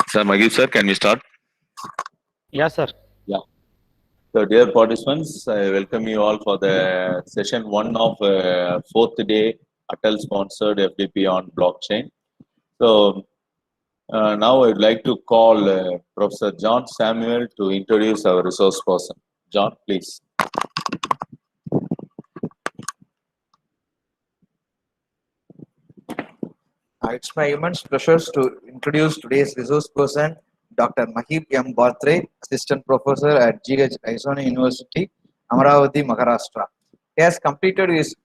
Sir, Magid sir, can we start? Yeah, sir. Yeah. So, dear participants, I welcome you all for the session one of fourth day Atal sponsored FDP on blockchain. So, now I'd like to call Professor John Samuel to introduce our resource person. John, please. It's my immense pleasure to introduce today's resource person, Dr. Mahib M. Batre, Assistant Professor at GH Arizona University, Amaravati, Maharashtra. He has completed his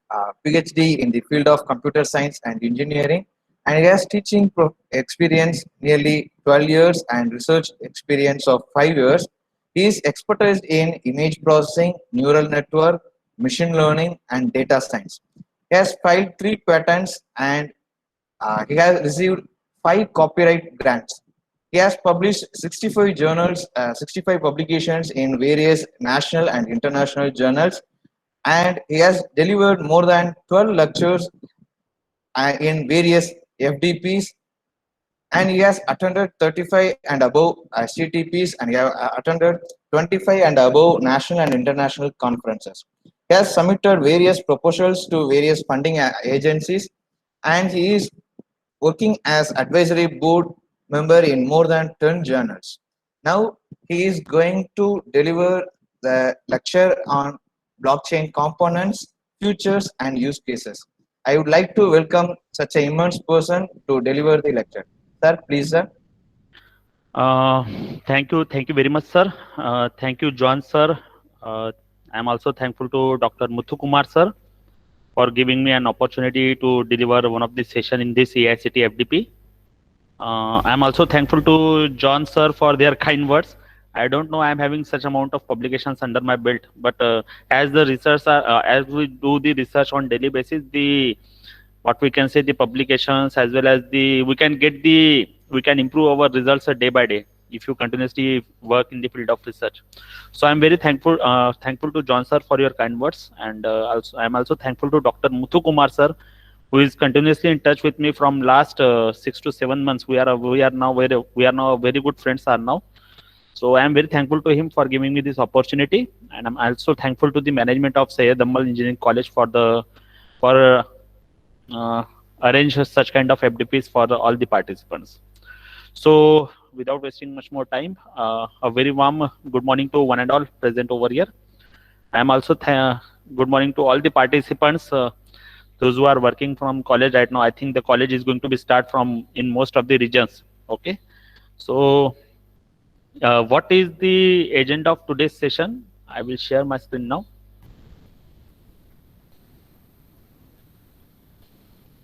PhD in the field of computer science and engineering, and he has teaching experience nearly 12 years and research experience of 5 years. He is expertise in image processing, neural network, machine learning, and data science. He has filed 3 patents and he has received 5 copyright grants. He has published 65 journals, 65 publications in various national and international journals, and he has delivered more than 12 lectures in various FDPs, and he has attended 35 and above CTPs, and he has attended 25 and above national and international conferences. He has submitted various proposals to various funding agencies, and he is working as advisory board member in more than 10 journals. Now he is going to deliver the lecture on blockchain components, futures, and use cases. I would like to welcome such an immense person to deliver the lecture. Sir, please, sir. Uh, thank you very much, sir. Thank you, John, sir. I'm also thankful to Dr. Muthu Kumar, sir, for giving me an opportunity to deliver one of the session in this AICT FDP. I'm also thankful to John, sir, for their kind words. I don't know I'm having such amount of publications under my belt, but as the research as we do the research on daily basis, the what we can say the publications as well as the we can improve our results day by day if you continuously work in the field of research. So I'm very thankful to John sir for your kind words, and also I'm also thankful to Dr. Muthu Kumar sir, who is continuously in touch with me from last 6 to 7 months. We are now very good friends are now. So I am very thankful to him for giving me this opportunity, and I'm also thankful to the management of Syed Ammal Engineering College for arrange such kind of FDPs for all the participants. So without wasting much more time, a very warm good morning to one and all present over here. I am also good morning to all the participants, those who are working from college right now. I think the college is going to be start from in most of the regions. Okay, so what is the agenda of today's session? I will share my screen now.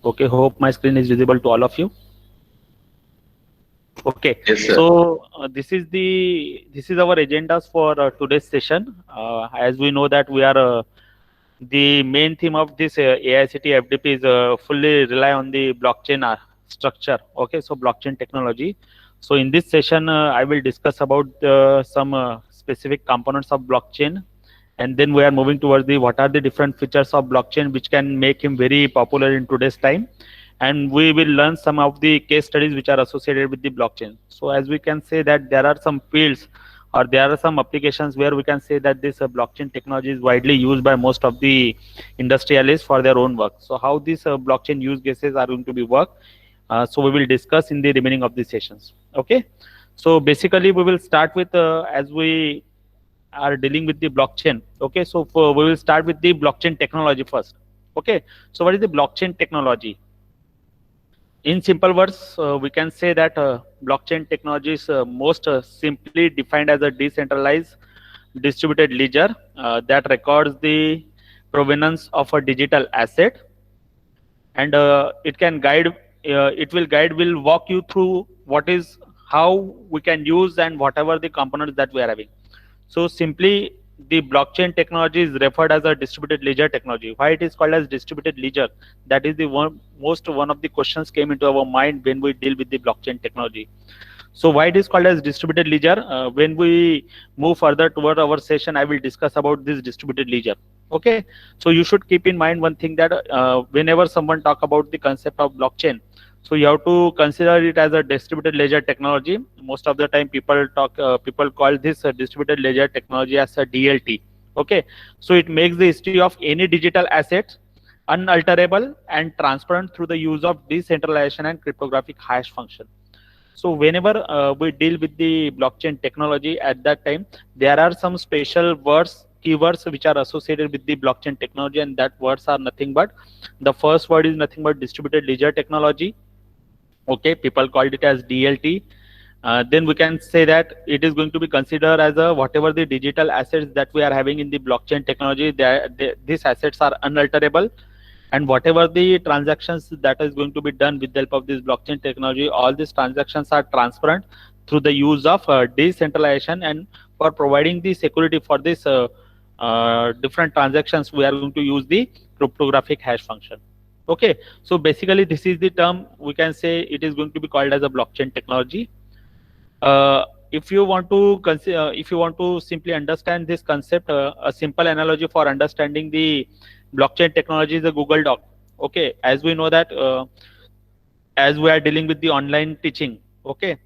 Okay, hope my screen is visible to all of you. Okay, Yes, sir. so this is our agendas for today's session. As we know that we are the main theme of this AICT FDP is fully rely on the blockchain structure. Okay, so blockchain technology. So in this session, I will discuss about some specific components of blockchain, and then we are moving towards the what are the different features of blockchain which can make him very popular in today's time, and we will learn some of the case studies which are associated with the blockchain. So as we can say that there are some fields or there are some applications where we can say that this blockchain technology is widely used by most of the industrialists for their own work. So how these blockchain use cases are going to be work, so we will discuss in the remaining of the sessions. Okay, so basically we will start with as we are dealing with the blockchain. Okay, so we will start with the blockchain technology first. Okay, so what is the blockchain technology? In simple words, we can say that blockchain technology is most simply defined as a decentralized distributed ledger that records the provenance of a digital asset, and it will walk you through what is how we can use and whatever the components that we are having. So simply, the blockchain technology is referred as a distributed ledger technology. Why it is called as distributed ledger? That is the one of the questions came into our mind when we deal with the blockchain technology. So why it is called as distributed ledger? When we move further toward our session, I will discuss about this distributed ledger. Okay, so you should keep in mind one thing that whenever someone talk about the concept of blockchain, So you have to consider it as a distributed ledger technology. Most of the time, people call this distributed ledger technology as a DLT. Okay, so it makes the history of any digital asset unalterable and transparent through the use of decentralization and cryptographic hash function. So whenever we deal with the blockchain technology, at that time there are some special words, keywords which are associated with the blockchain technology, and that words are nothing but, the first word is nothing but distributed ledger technology. Okay, people called it as DLT. Then we can say that it is going to be considered as a whatever the digital assets that we are having in the blockchain technology, these assets are unalterable, and whatever the transactions that is going to be done with the help of this blockchain technology, all these transactions are transparent through the use of decentralization. And for providing the security for this different transactions, we are going to use the cryptographic hash function. Okay, so basically this is the term, we can say it is going to be called as a blockchain technology. If you want to simply understand this concept, a simple analogy for understanding the blockchain technology is a Google Doc. Okay, as we know that as we are dealing with the online teaching. Okay,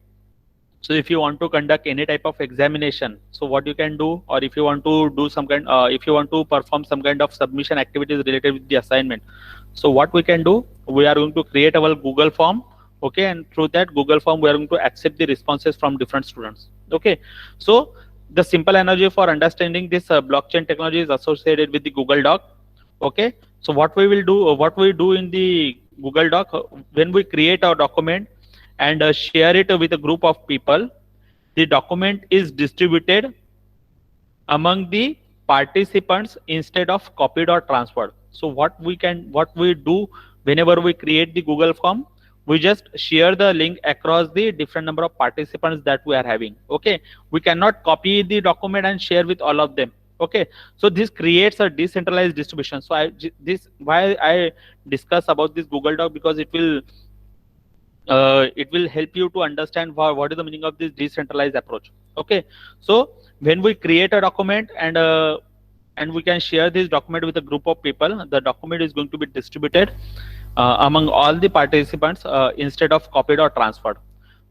so if you want to conduct any type of examination, so what you can do, or if you want to do some kind, if you want to perform some kind of submission activities related with the assignment, so what we can do, we are going to create our Google form. Okay, and through that Google form we are going to accept the responses from different students. Okay, so the simple analogy for understanding this blockchain technology is associated with the Google Doc. Okay, so what we do in the Google Doc, when we create our document and share it with a group of people, the document is distributed among the participants instead of copied or transferred. So what we do whenever we create the Google form, we just share the link across the different number of participants that we are having. Okay, we cannot copy the document and share with all of them. Okay, so this creates a decentralized distribution. So why I discuss about this Google Doc, because it will help you to understand what is the meaning of this decentralized approach. Okay, so when we create a document and we can share this document with a group of people, the document is going to be distributed among all the participants instead of copied or transferred.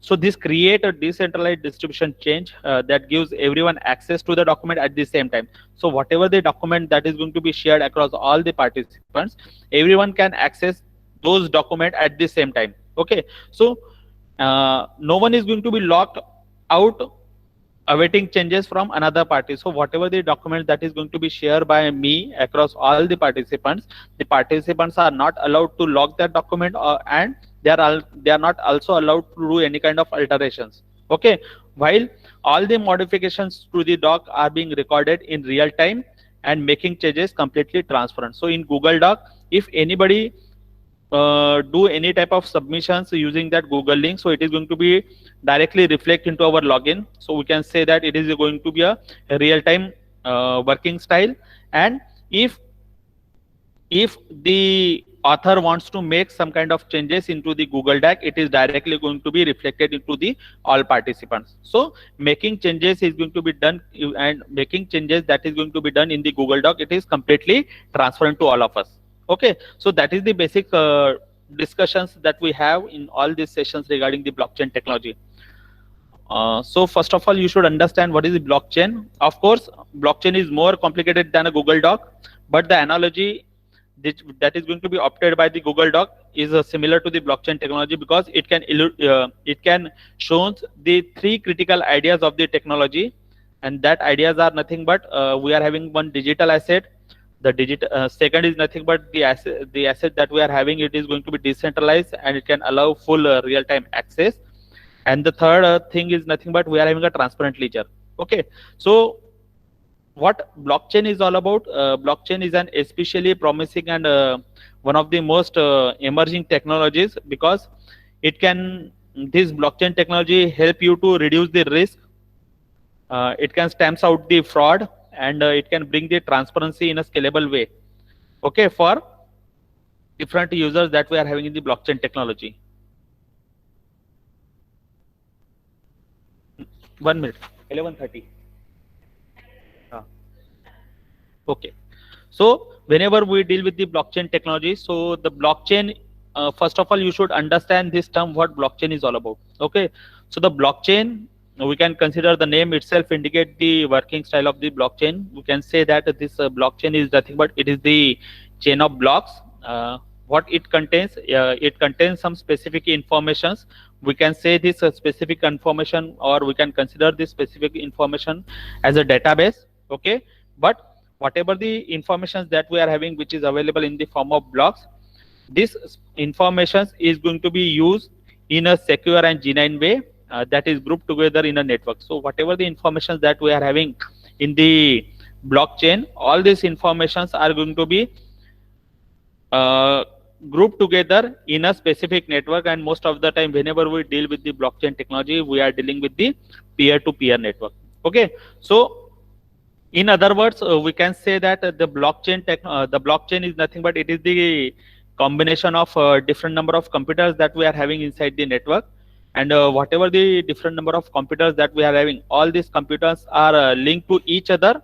So this create a decentralized distribution change that gives everyone access to the document at the same time. So whatever the document that is going to be shared across all the participants, everyone can access those documents at the same time. Okay, so no one is going to be locked out awaiting changes from another party. So whatever the document that is going to be shared by me across all the participants are not allowed to lock that document, and they are not also allowed to do any kind of alterations. Okay, while all the modifications to the doc are being recorded in real time and making changes completely transparent. So in Google Doc, if anybody do any type of submissions using that Google link, so it is going to be directly reflect into our login. So we can say that it is going to be a real-time working style. And if the author wants to make some kind of changes into the Google Doc, it is directly going to be reflected into the all participants. So making changes is going to be done, and making changes that is going to be done in the Google Doc, it is completely transparent to all of us. Okay, so that is the basic discussions that we have in all these sessions regarding the blockchain technology. So first of all, you should understand what is the blockchain. Of course, blockchain is more complicated than a Google Doc, but the analogy that is going to be opted by the Google Doc is similar to the blockchain technology, because it can show the three critical ideas of the technology, and that ideas are nothing but we are having one digital asset. The second is nothing but the asset that we are having, it is going to be decentralized and it can allow full real-time access. And the third thing is nothing but we are having a transparent ledger. Okay, so what blockchain is all about? Blockchain is an especially promising and one of the most emerging technologies, because this blockchain technology help you to reduce the risk. It can stamp out the fraud, and it can bring the transparency in a scalable way. Okay, for different users that we are having in the blockchain technology. 1 minute, 11:30. Okay, so whenever we deal with the blockchain technology, so the blockchain first of all, you should understand this term, what blockchain is all about. Okay, so the blockchain, we can consider the name itself indicate the working style of the blockchain. We can say that this blockchain is nothing but it is the chain of blocks. What it contains some specific informations. We can say this specific information, or we can consider this specific information as a database. Okay, but whatever the informations that we are having, which is available in the form of blocks, this information is going to be used in a secure and genuine way, that is grouped together in a network. So whatever the information that we are having in the blockchain, all these informations are going to be grouped together in a specific network. And most of the time, whenever we deal with the blockchain technology, we are dealing with the peer-to-peer network. Okay, so in other words, we can say that the blockchain is nothing but it is the combination of different number of computers that we are having inside the network. And whatever the different number of computers that we are having, all these computers are linked to each other,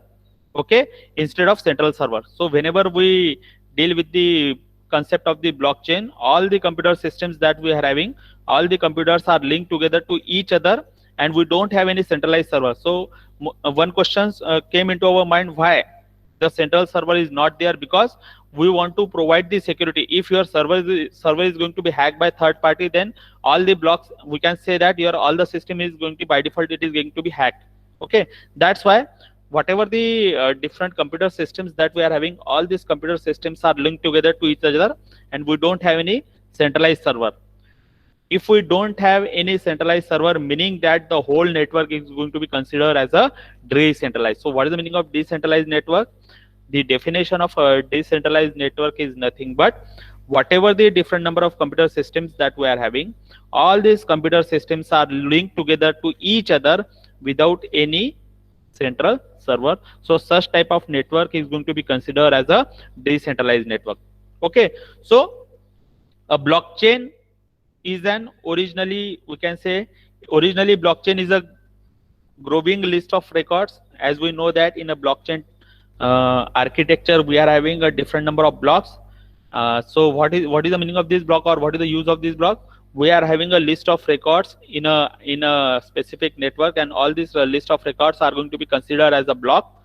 okay, instead of central server. So whenever we deal with the concept of the blockchain, all the computer systems that we are having, all the computers are linked together to each other, and we don't have any centralized server. So one question came into our mind, why the central server is not there? Because we want to provide the security. If your server is going to be hacked by third party, then all the blocks, we can say that your all the system is going to, by default, it is going to be hacked. Okay, that's why whatever the different computer systems that we are having, all these computer systems are linked together to each other, and we don't have any centralized server. If we don't have any centralized server, meaning that the whole network is going to be considered as a decentralized. So what is the meaning of decentralized network? The definition of a decentralized network is nothing but whatever the different number of computer systems that we are having, all these computer systems are linked together to each other without any central server. So such type of network is going to be considered as a decentralized network. Okay, so a blockchain is an originally, we can say, originally blockchain is a growing list of records. As we know that in a blockchain architecture, we are having a different number of blocks. So what is the meaning of this block, or what is the use of this block? We are having a list of records in a specific network, and all these list of records are going to be considered as a block.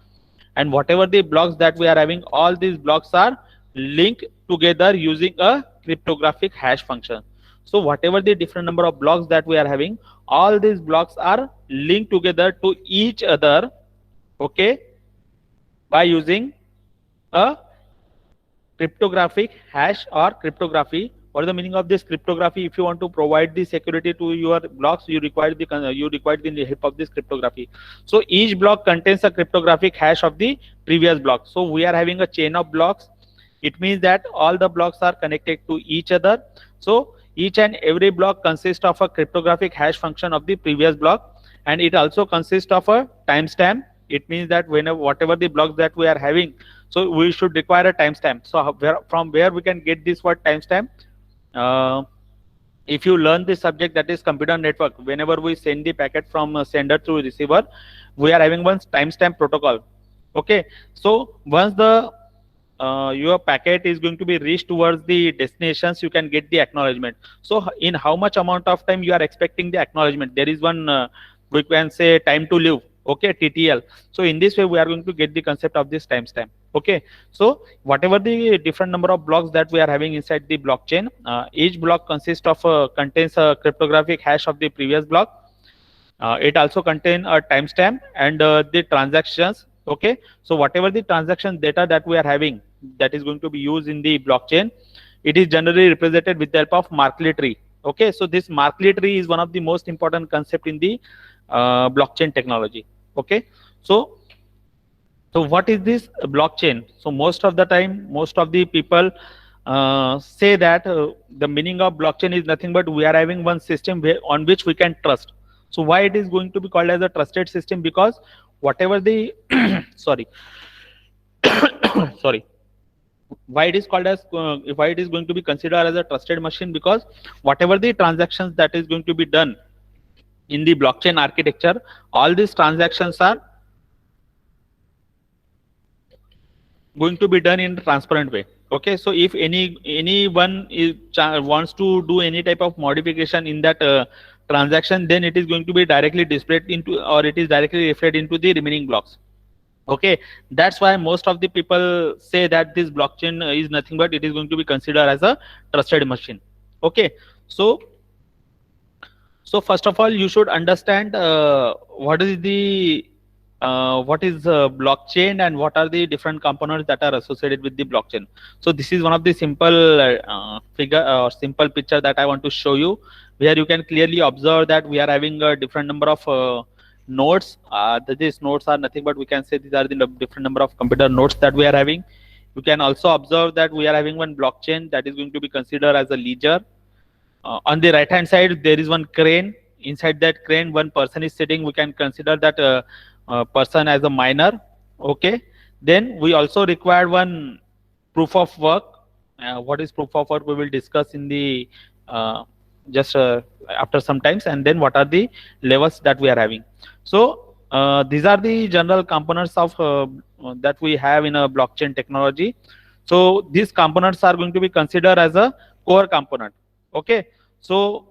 And whatever the blocks that we are having, all these blocks are linked together using a cryptographic hash function. So whatever the different number of blocks that we are having, all these blocks are linked together to each other, okay, by using a cryptographic hash or cryptography. What is the meaning of this cryptography? If you want to provide the security to your blocks, you require the help of this cryptography. So each block contains a cryptographic hash of the previous block. So we are having a chain of blocks. It means that all the blocks are connected to each other. So each and every block consists of a cryptographic hash function of the previous block, and it also consists of a timestamp. It means that whatever the blocks that we are having, so we should require a timestamp. So from where we can get this word timestamp? If you learn the subject, that is computer network, whenever we send the packet from sender to receiver, we are having one timestamp protocol. Okay, so once the your packet is going to be reached towards the destinations, you can get the acknowledgement. So in how much amount of time you are expecting the acknowledgement, there is one we can say time to live, okay, TTL. So in this way we are going to get the concept of this timestamp. Okay, so whatever the different number of blocks that we are having inside the blockchain, each block consists of contains a cryptographic hash of the previous block. It also contains a timestamp and the transactions. Okay, so whatever the transaction data that we are having, that is going to be used in the blockchain, it is generally represented with the help of Markle tree. Okay, so this Markle tree is one of the most important concept in the blockchain technology. Okay, so what is this blockchain? So most of the time, most of the people say that the meaning of blockchain is nothing but we are having one system on which we can trust. So why it is going to be called as a trusted system? Because whatever the sorry why it is called as why it is going to be considered as a trusted machine? Because whatever the transactions that is going to be done in the blockchain architecture, all these transactions are going to be done in a transparent way. Okay, so if anyone wants to do any type of modification in that transaction, then it is going to be directly displayed into, or it is directly reflected into the remaining blocks. Okay, that's why most of the people say that this blockchain is nothing but it is going to be considered as a trusted machine. Okay, so first of all, you should understand what is blockchain and what are the different components that are associated with the blockchain. So this is one of the simple figure or simple picture that I want to show you, where you can clearly observe that we are having a different number of nodes. These nodes are nothing but we can say these are the different number of computer nodes that we are having. You can also observe that we are having one blockchain that is going to be considered as a ledger. On the right hand side there is one crane. Inside that crane one person is sitting. We can consider that person as a miner. Okay, then we also require one proof of work. What is proof of work we will discuss in the just after some times, and then what are the levels that we are having. So these are the general components of that we have in a blockchain technology. So these components are going to be considered as a core component. Okay, so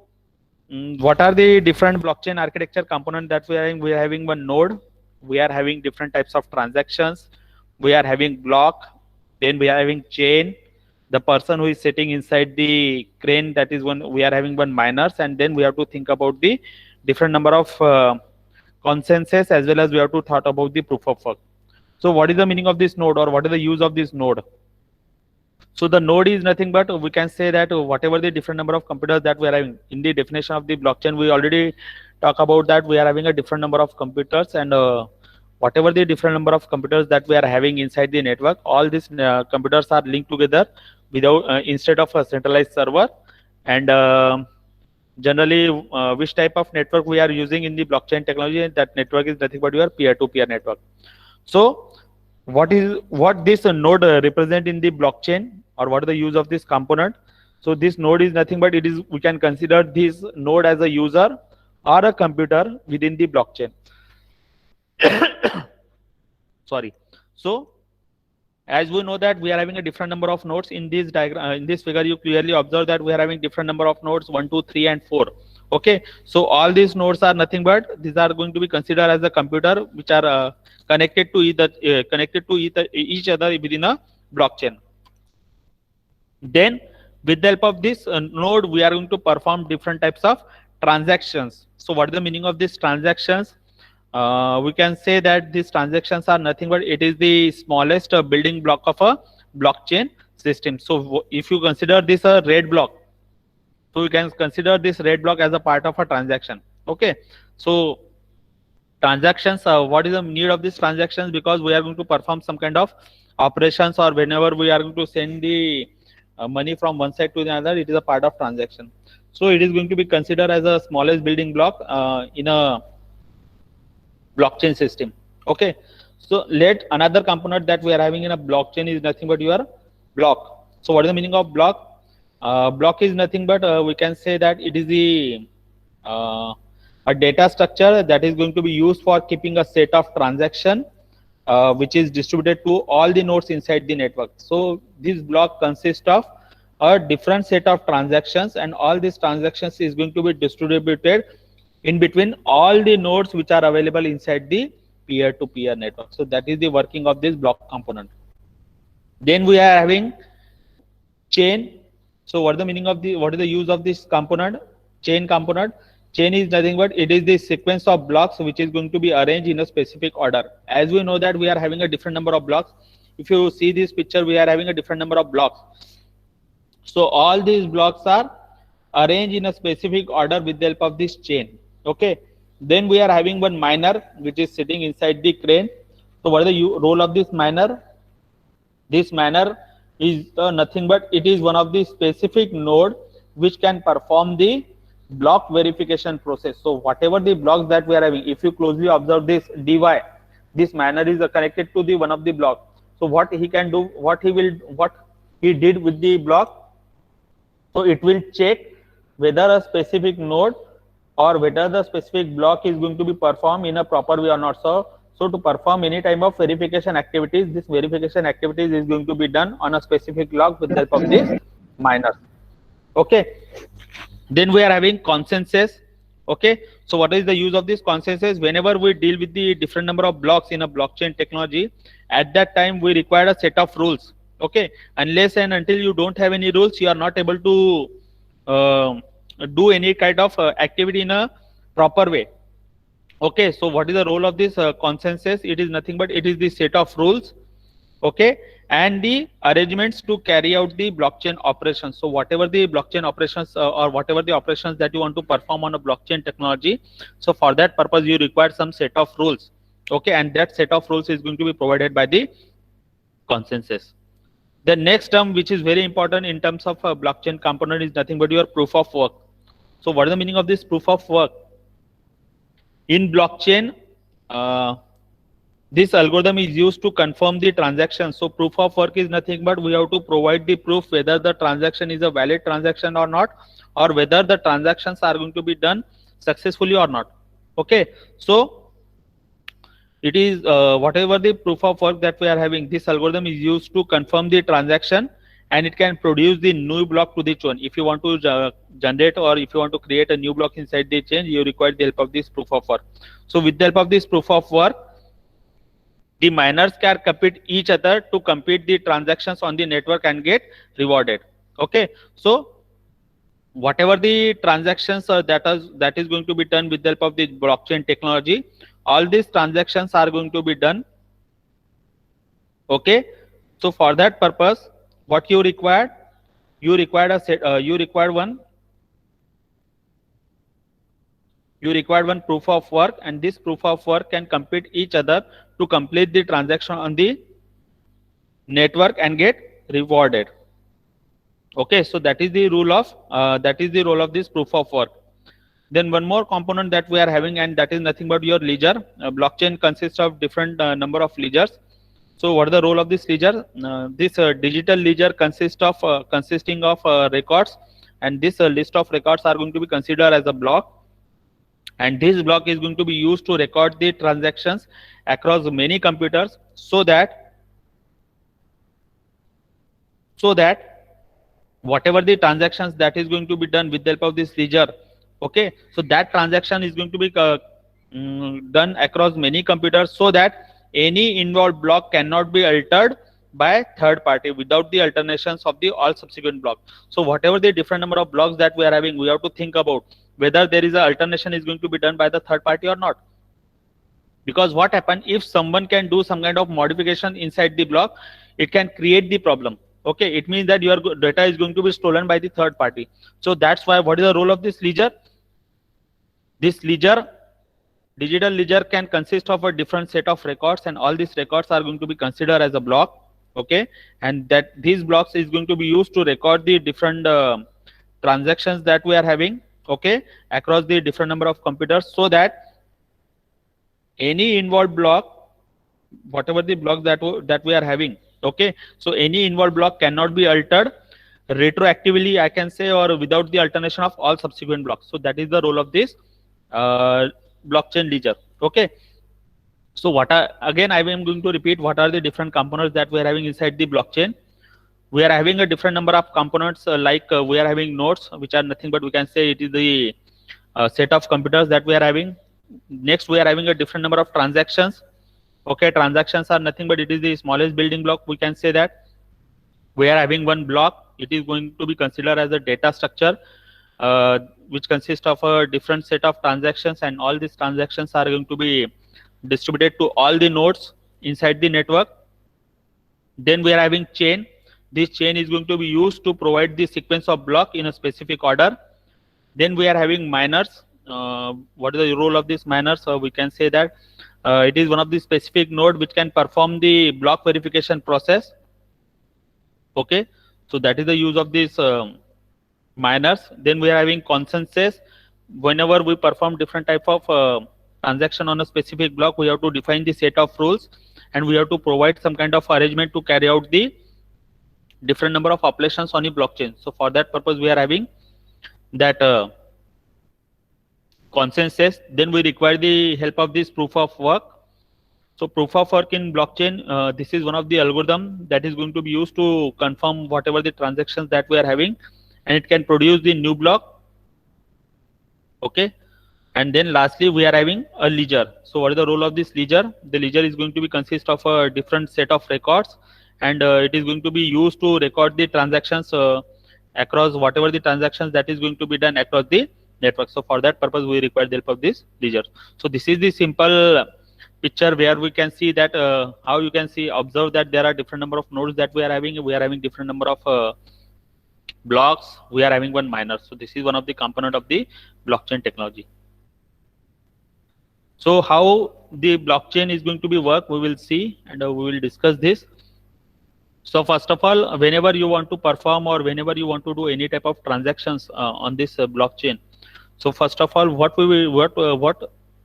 what are the different blockchain architecture component that we are having? We are having one node. We are having different types of transactions. We are having block. Then we are having chain. The person who is sitting inside the crane, that is one. We are having one miners, and then we have to think about the different number of consensus, as well as we have to thought about the proof of work. So what is the meaning of this node, or what is the use of this node? So the node is nothing but we can say that whatever the different number of computers that we are having in the definition of the blockchain, we already talk about that we are having a different number of computers, and whatever the different number of computers that we are having inside the network, all these computers are linked together without instead of a centralized server. And generally which type of network we are using in the blockchain technology, that network is nothing but your peer-to-peer network. So what this node represent in the blockchain, or what is the use of this component? So this node is nothing but it is, we can consider this node as a user or a computer within the blockchain. Sorry. So as we know that we are having a different number of nodes in this diagram, in this figure you clearly observe that we are having different number of nodes, 1 2 3 and 4. Okay, so all these nodes are nothing but these are going to be considered as a computer which are connected to each other within a blockchain. Then with the help of this node we are going to perform different types of transactions. So what is the meaning of these transactions? We can say that these transactions are nothing but it is the smallest building block of a blockchain system. So if you consider this a red block, so you can consider this red block as a part of a transaction. Okay, so transactions, what is the need of these transactions? Because we are going to perform some kind of operations, or whenever we are going to send the money from one side to the other, it is a part of transaction. So it is going to be considered as a smallest building block in a blockchain system. Okay, so let another component that we are having in a blockchain is nothing but your block. So what is the meaning of block? Block is nothing but we can say that it is the a data structure that is going to be used for keeping a set of transaction which is distributed to all the nodes inside the network. So this block consists of a different set of transactions, and all these transactions is going to be distributed in between all the nodes which are available inside the peer-to-peer network. So that is the working of this block component. Then we are having chain. So what is the meaning of what is the use of this component, chain component? Chain is nothing but it is the sequence of blocks which is going to be arranged in a specific order. As we know that we are having a different number of blocks. If you see this picture, we are having a different number of blocks. So all these blocks are arranged in a specific order with the help of this chain. Okay, then we are having one miner which is sitting inside the crane. So what is the role of this miner? This miner is nothing but it is one of the specific node which can perform the block verification process. So whatever the blocks that we are having, if you closely observe this dy, this miner is connected to the one of the block. So what he can do, what he did with the block, so it will check whether a specific node or whether the specific block is going to be performed in a proper way or not. So So to perform any type of verification activities, this verification activities is going to be done on a specific block with the help of this miners. Okay. Then we are having consensus. Okay. So what is the use of this consensus? Whenever we deal with the different number of blocks in a blockchain technology, at that time we require a set of rules. Okay. Unless and until you don't have any rules, you are not able to do any kind of activity in a proper way. Okay, so what is the role of this consensus? It is nothing but it is the set of rules, okay, and the arrangements to carry out the blockchain operations. So whatever the blockchain operations or whatever the operations that you want to perform on a blockchain technology, so for that purpose you require some set of rules, okay, and that set of rules is going to be provided by the consensus. The next term, which is very important in terms of a blockchain component, is nothing but your proof of work. So what is the meaning of this proof of work? In blockchain, this algorithm is used to confirm the transaction. So proof of work is nothing but we have to provide the proof whether the transaction is a valid transaction or not, or whether the transactions are going to be done successfully or not. Okay, so it is whatever the proof of work that we are having, this algorithm is used to confirm the transaction, and it can produce the new block to the chain. If you want to generate or if you want to create a new block inside the chain, you require the help of this proof of work. So with the help of this proof of work, the miners can compete each other to complete the transactions on the network and get rewarded. Okay, so whatever the transactions that is going to be done with the help of the blockchain technology, all these transactions are going to be done. Okay, so for that purpose, what you required a set, you required one proof of work, and this proof of work can compete each other to complete the transaction on the network and get rewarded. Okay, so that is the rule of this proof of work. Then one more component that we are having, and that is nothing but your ledger. Blockchain consists of different number of ledgers. So what is the role of this ledger? This digital ledger consisting of records, and this list of records are going to be considered as a block, and this block is going to be used to record the transactions across many computers, so that whatever the transactions that is going to be done with the help of this ledger, okay, so that transaction is going to be done across many computers, so that any involved block cannot be altered by third party without the alternations of the all subsequent blocks. So whatever the different number of blocks that we are having, we have to think about whether there is a alternation is going to be done by the third party or not. Because what happens if someone can do some kind of modification inside the block, it can create the problem. Okay, it means that your data is going to be stolen by the third party. So that's why what is the role of this ledger? This ledger, digital ledger, can consist of a different set of records, and all these records are going to be considered as a block. Okay, and that these blocks is going to be used to record the different transactions that we are having, okay, across the different number of computers, so that any involved block, whatever the block that we are having, okay, so any involved block cannot be altered retroactively, I can say, or without the alternation of all subsequent blocks. So that is the role of this blockchain ledger. Okay, so again I am going to repeat what are the different components that we are having inside the blockchain. We are having a different number of components, we are having nodes, which are nothing but we can say it is the set of computers that we are having. Next, we are having a different number of transactions. Okay, transactions are nothing but it is the smallest building block, we can say that. We are having one block, it is going to be considered as a data structure, which consists of a different set of transactions, and all these transactions are going to be distributed to all the nodes inside the network. Then we are having chain. This chain is going to be used to provide the sequence of block in a specific order. Then we are having miners. What is the role of this miners? So we can say that it is one of the specific node which can perform the block verification process. Okay, so that is the use of these miners. Then we are having consensus. Whenever we perform different type of transaction on a specific block, we have to define the set of rules, and we have to provide some kind of arrangement to carry out the different number of operations on the blockchain. So for that purpose, we are having that consensus. Then we require the help of this proof of work. So proof of work in blockchain, this is one of the algorithm that is going to be used to confirm whatever the transactions that we are having, and it can produce the new block. Okay. And then lastly, we are having a ledger. So what is the role of this ledger? The ledger is going to be consist of a different set of records, and it is going to be used to record the transactions across whatever the transactions that is going to be done across the network. So for that purpose, we require the help of this ledger. So this is the simple picture where we can see that how you can see observe that there are different number of nodes that we are having. We are having different number of blocks. We are having one miner. So this is one of the component of the blockchain technology. So how the blockchain is going to be work, we will see, and we will discuss this. So first of all, whenever you want to perform or whenever you want to do any type of transactions on this blockchain, so first of all, what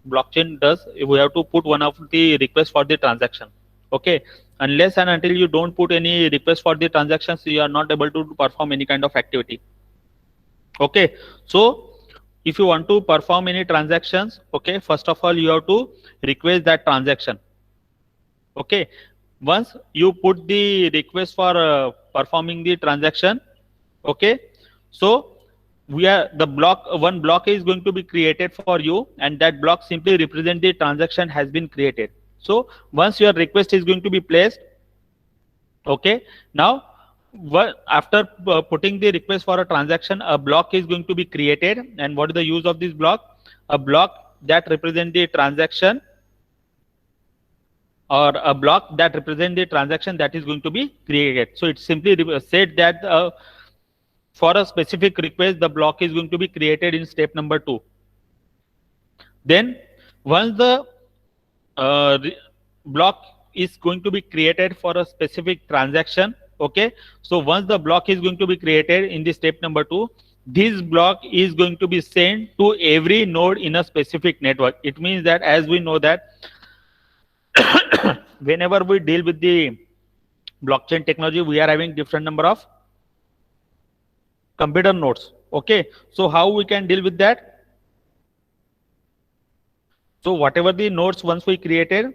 blockchain does, we have to put one of the requests for the transaction. Okay, unless and until you don't put any request for the transactions, you are not able to perform any kind of activity. Okay, so if you want to perform any transactions, okay, first of all you have to request that transaction. Okay, once you put the request for performing the transaction, okay, so one block is going to be created for you, and that block simply represent the transaction has been created. So once your request is going to be placed, okay, now after putting the request for a transaction, a block is going to be created. And what is the use of this block? A block that represent the transaction, or a block that represent the transaction that is going to be created. So it simply said that for a specific request, the block is going to be created in step number 2. Then once the block is going to be created for a specific transaction, okay, so once the block is going to be created in the step number 2, this block is going to be sent to every node in a specific network. It means that, as we know that whenever we deal with the blockchain technology, we are having different number of computer nodes. Okay, so how we can deal with that? So whatever the nodes once we created,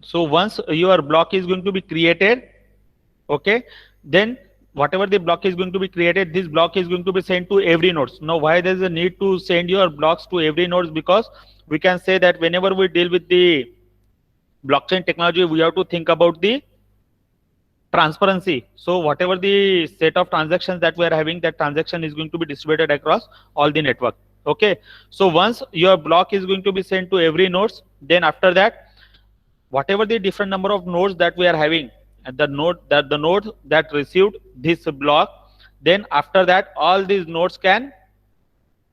so once your block is going to be created, okay, then whatever the block is going to be created, this block is going to be sent to every nodes. Now why there is a need to send your blocks to every nodes? Because we can say that whenever we deal with the blockchain technology, we have to think about the transparency. So whatever the set of transactions that we are having, that transaction is going to be distributed across all the network. Okay, so once your block is going to be sent to every nodes, then after that, whatever the different number of nodes that we are having, and the node that received this block, then after that all these nodes can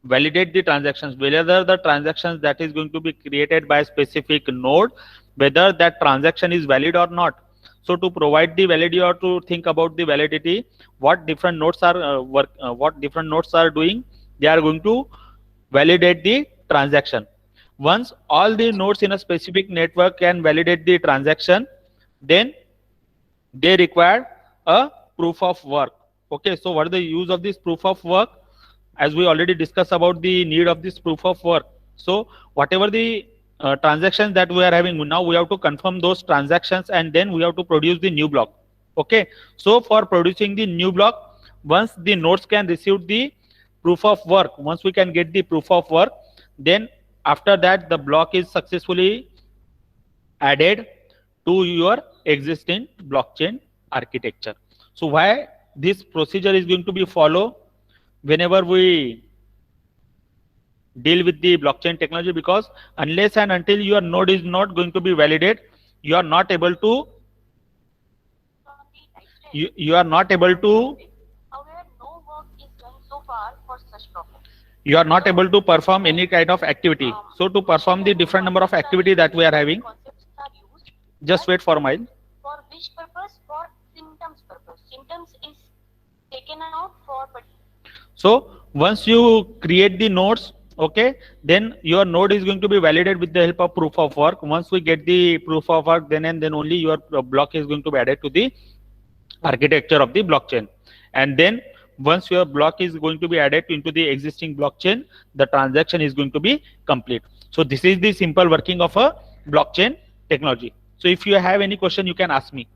validate the transactions, whether the transactions that is going to be created by a specific node, whether that transaction is valid or not. So to provide the validity, or to think about the validity, what different nodes are doing, they are going to validate the transaction. Once all the nodes in a specific network can validate the transaction, then they require a proof of work. Okay, so what is the use of this proof of work? As we already discussed about the need of this proof of work. So whatever the transactions that we are having, now we have to confirm those transactions, and then we have to produce the new block. Okay, so for producing the new block, once the nodes can receive the proof of work, once we can get the proof of work, then after that the block is successfully added to your existing blockchain architecture. So why this procedure is going to be followed whenever we deal with the blockchain technology? Because unless and until your node is not going to be validated, you are not able to However, no work is done so far for such problems. you are not able to perform any kind of activity. So to perform the different number of activity that we are having, Concepts are used. just wait for a while. For which purpose? For symptoms purpose. Symptoms is taken out for. So once you create the nodes, Okay, then your node is going to be validated with the help of proof of work. Once we get the proof of work, then and then only your block is going to be added to the architecture of the blockchain. And then once your block is going to be added into the existing blockchain, the transaction is going to be complete. So this is the simple working of a blockchain technology. So if you have any question, you can ask me.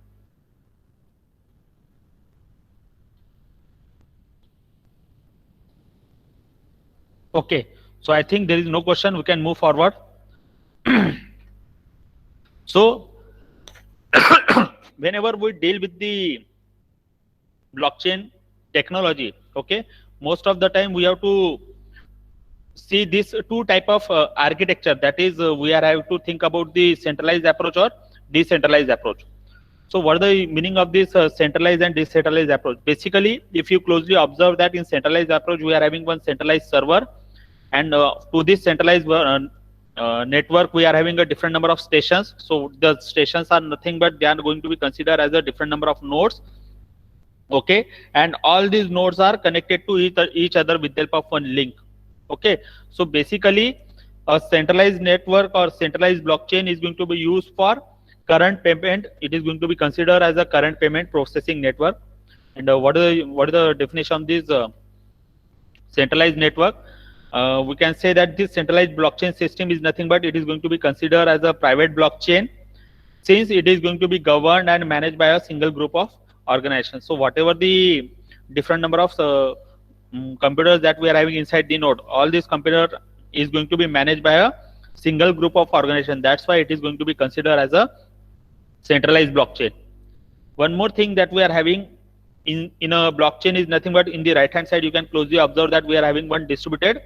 Okay, so I think there is no question. We can move forward. So whenever we deal with the blockchain technology, okay, most of the time we have to see this two type of architecture. That is, we are have to think about the centralized approach or decentralized approach. So what is the meaning of this centralized and decentralized approach? Basically, if you closely observe that in centralized approach, we are having one centralized server, and to this centralized network, we are having a different number of stations. So the stations are nothing but they are going to be considered as a different number of nodes. Okay, and all these nodes are connected to each other with the help of one link. Okay, so basically a centralized network or centralized blockchain is going to be used for current payment. It is going to be considered as a current payment processing network. And what is the definition of this centralized network? We can say that this centralized blockchain system is nothing but it is going to be considered as a private blockchain, since it is going to be governed and managed by a single group of organizations. So whatever the different number of computers that we are having inside the node, all these computer is going to be managed by a single group of organization. That's why it is going to be considered as a centralized blockchain. One more thing that we are having in a blockchain is nothing but in the right hand side, you can closely observe that we are having one distributed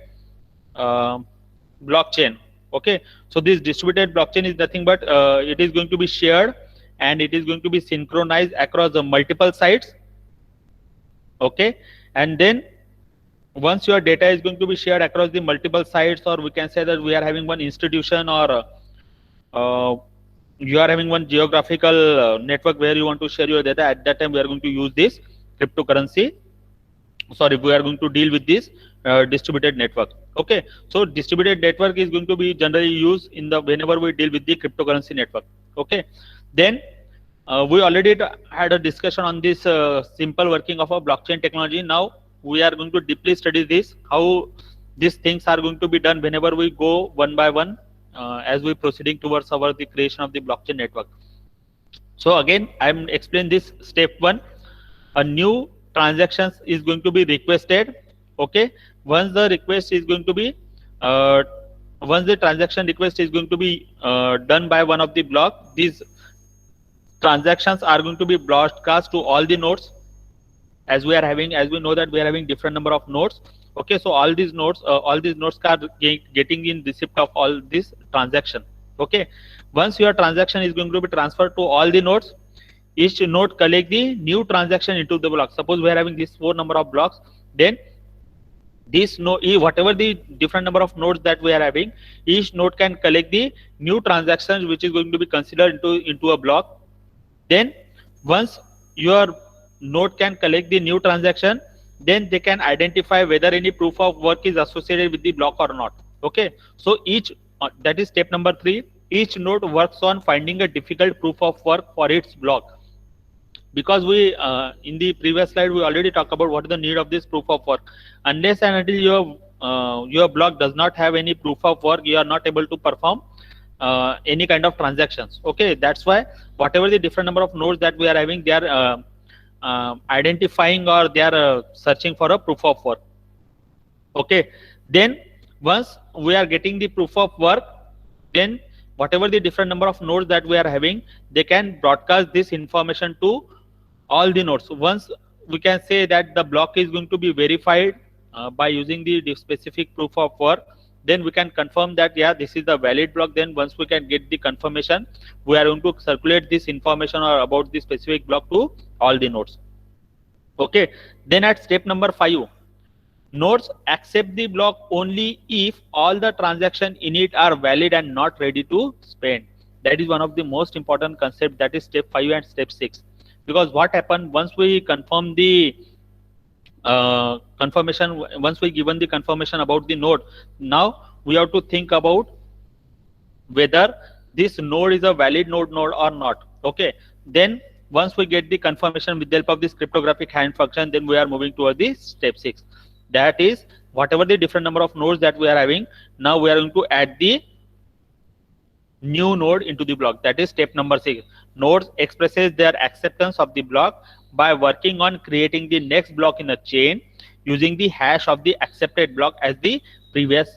blockchain. Okay, so this distributed blockchain is nothing but it is going to be shared and it is going to be synchronized across the multiple sites. Okay, and then once your data is going to be shared across the multiple sites, or we can say that we are having one institution, or you are having one geographical network where you want to share your data, at that time we are going to use this cryptocurrency. Sorry, we are going to deal with this distributed network. Okay, so distributed network is going to be generally used in the whenever we deal with the cryptocurrency network. Okay, then we already had a discussion on this simple working of a blockchain technology. Now we are going to deeply study this, how these things are going to be done whenever we go one by one as we proceeding towards the creation of the blockchain network. So again, I'm explaining this step one. A new transactions is going to be requested. Okay, once the request is going to be once the transaction request is going to be done by one of the block, these transactions are going to be broadcast to all the nodes. As we know that we are having different number of nodes. Okay, so all these nodes are getting in receipt of all this transaction. Okay, once your transaction is going to be transferred to all the nodes, each node collect the new transaction into the block. Suppose we are having this 4 number of blocks, then this node, whatever the different number of nodes that we are having, each node can collect the new transactions which is going to be considered into a block. Then once your node can collect the new transaction, then they can identify whether any proof of work is associated with the block or not. Okay, so each that is step number 3. Each node works on finding a difficult proof of work for its block. Because we in the previous slide we already talked about what is the need of this proof of work. Unless and until your block does not have any proof of work, you are not able to perform any kind of transactions. Okay, that's why whatever the different number of nodes that we are having, they are identifying or they are searching for a proof of work. Okay, then once we are getting the proof of work, then whatever the different number of nodes that we are having, they can broadcast this information to all the nodes. Once we can say that the block is going to be verified by using the specific proof of work, then we can confirm that yeah, this is the valid block. Then once we can get the confirmation, we are going to circulate this information or about the specific block to all the nodes. Okay, then at step number 5, nodes accept the block only if all the transactions in it are valid and not ready to spend. That is one of the most important concept, that is step 5 and step 6. Because what happened once we confirm the confirmation, once we given the confirmation about the node, now we have to think about whether this node is a valid node or not. Okay, then once we get the confirmation with the help of this cryptographic hand function, then we are moving toward the step 6. That is, whatever the different number of nodes that we are having, now we are going to add the new node into the block. That is step number 6. Nodes expresses their acceptance of the block by working on creating the next block in a chain using the hash of the accepted block as the previous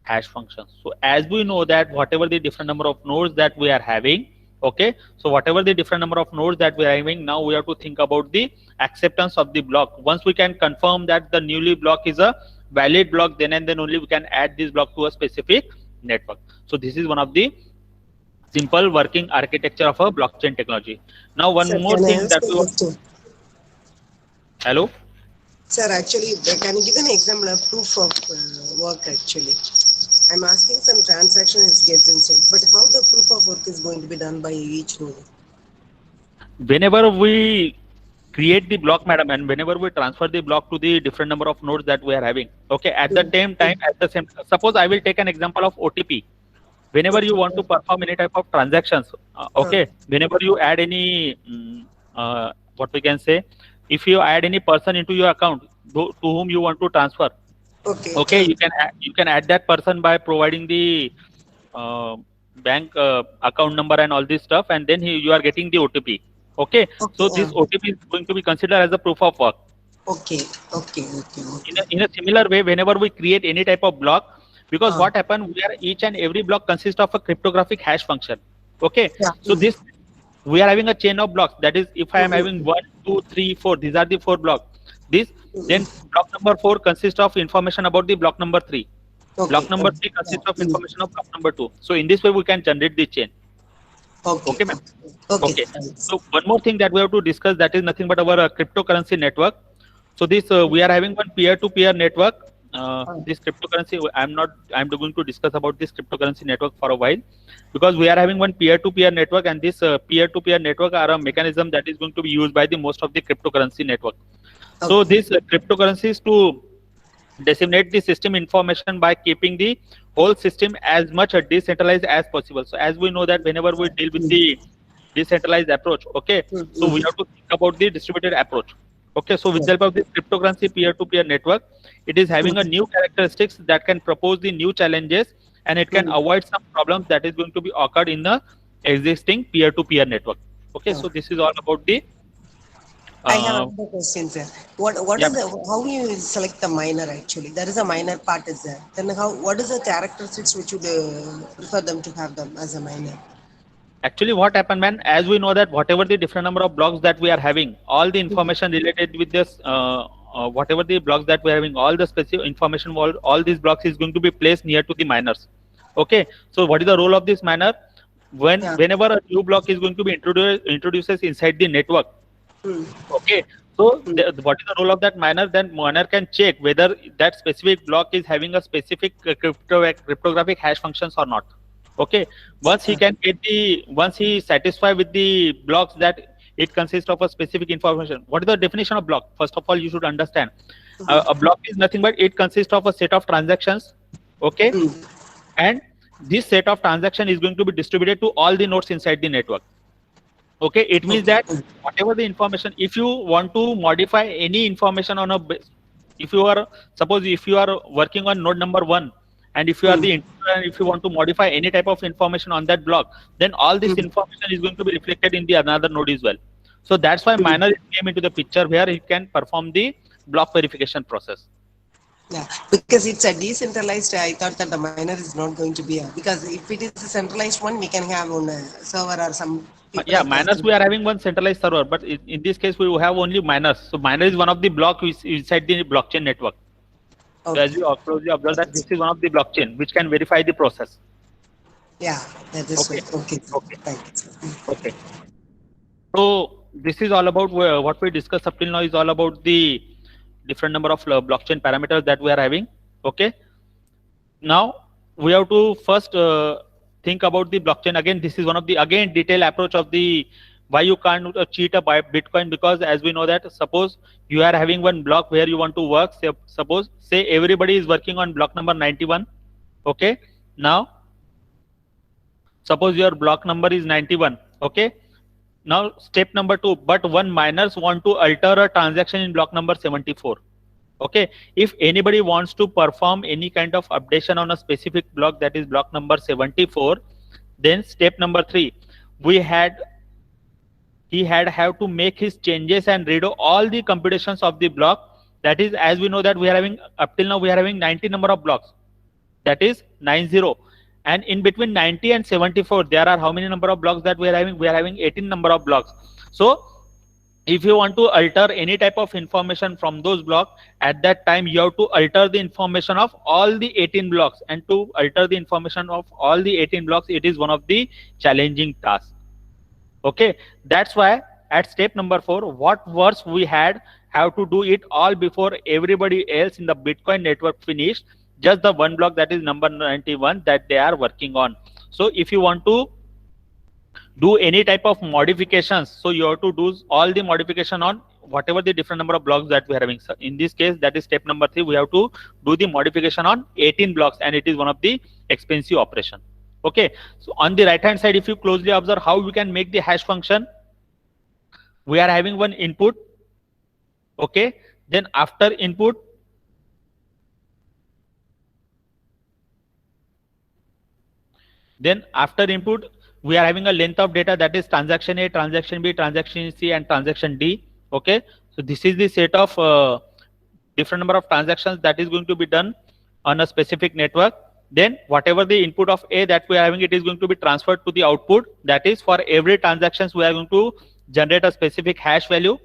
hash function. So as we know that whatever the different number of nodes that we are having, okay, so whatever the different number of nodes that we are having, now we have to think about the acceptance of the block. Once we can confirm that the newly block is a valid block, then and then only we can add this block to a specific network. So this is one of the simple working architecture of a blockchain technology. Now one Sir, more can I thing ask that a we question? hello. Sir, actually, can you give an example of proof of work actually? I'm asking some transaction it gets inside, but how the proof of work is going to be done by each node? Whenever we create the block, madam, and whenever we transfer the block to the different number of nodes that we are having, okay, at the same time, suppose I will take an example of OTP. Whenever you want to perform any type of transactions, okay, whenever you add any what we can say, if you add any person into your account to whom you want to transfer, Okay. okay, you can add that person by providing the bank account number and all this stuff, and then you are getting the OTP. Okay, so this OTP is going to be considered as a proof of work. Okay. In a similar way, whenever we create any type of block, because what happened, we are each and every block consists of a cryptographic hash function. Okay, so this we are having a chain of blocks. That is, if I am having 1, 2, 3, 4, these are the 4 blocks. This then block number 4 consists of information about the block number 3. Block number 3 consists of information of block number 2. So in this way, we can generate the chain. Okay, ma'am. Okay. So one more thing that we have to discuss, that is nothing but our cryptocurrency network. So this we are having one peer-to-peer network. This cryptocurrency, I'm going to discuss about this cryptocurrency network for a while, because we are having one peer-to-peer network, and this peer-to-peer network are a mechanism that is going to be used by the most of the cryptocurrency network. So this cryptocurrency is to disseminate the system information by keeping the whole system as much decentralized as possible. So as we know that whenever we deal with the decentralized approach, okay, so we have to think about the distributed approach. Okay, so with the help of this cryptocurrency peer-to-peer network, it is having a new characteristics that can propose the new challenges, and it can avoid some problems that is going to be occurred in the existing peer-to-peer network. Okay, so this is all about the I have another question, sir. What is how you select the miner actually? There is a miner part is there. Then what is the characteristics which you prefer them to have them as a miner? Actually, what happened, man, as we know that whatever the different number of blocks that we are having, all the information related with this, whatever the blocks that we are having, all the specific information, all these blocks is going to be placed near to the miners. Okay, so what is the role of this miner? Whenever a new block is going to be introduces inside the network, okay, so what is the role of that miner? Then miner can check whether that specific block is having a specific cryptographic hash functions or not. Okay, once he can get once he satisfied with the blocks that it consists of a specific information. What is the definition of block? First of all, you should understand a block is nothing but it consists of a set of transactions. Okay, and this set of transaction is going to be distributed to all the nodes inside the network. Okay, it means that whatever the information, if you want to modify any information on if you are, suppose if you are working on node number 1, and if you are the intruder, and if you want to modify any type of information on that block, then all this information is going to be reflected in the another node as well. So that's why miner came into the picture, where he can perform the block verification process. Yeah, because it's a decentralized, I thought that the miner is not going to be because if it is a centralized one, we can have on a server or some. Yeah, miners we are having one centralized server, but in this case we have only miners. So miner is one of the block inside the blockchain network. So as you closely observe that this is one of the blockchain which can verify the process. Yeah, that is right. Okay. Thank you. Okay. So this is all about what we discussed up till now is all about the different number of blockchain parameters that we are having. Okay. Now we have to first think about the blockchain. Again, this is one of the detailed approach of the Why you can't cheat a Bitcoin? Because as we know that, suppose you are having one block where you want to work, say everybody is working on block number 91. Okay, now suppose your block number is 91. Okay, now step number 2, but one miners want to alter a transaction in block number 74. Okay, if anybody wants to perform any kind of updation on a specific block, that is block number 74, then step number 3, he had have to make his changes and redo all the computations of the block. That is, as we know that we are having, up till now we are having 90 number of blocks, that is 90, and in between 90 and 74 there are how many number of blocks that we are having? We are having 18 number of blocks. So if you want to alter any type of information from those blocks, at that time you have to alter the information of all the 18 blocks, and to alter the information of all the 18 blocks, it is one of the challenging tasks. Okay, that's why at step number 4, what works we have to do it all before everybody else in the Bitcoin network finished just the one block, that is number 91, that they are working on. So if you want to do any type of modifications, so you have to do all the modification on whatever the different number of blocks that we are having. So in this case, that is step number 3, we have to do the modification on 18 blocks, and it is one of the expensive operation. Okay, so on the right hand side, if you closely observe how we can make the hash function, we are having one input. Okay, then after input, we are having a length of data, that is transaction A, transaction B, transaction C, and transaction D. Okay, so this is the set of different number of transactions that is going to be done on a specific network. Then whatever the input of A that we are having, it is going to be transferred to the output. That is, for every transactions we are going to generate a specific hash value.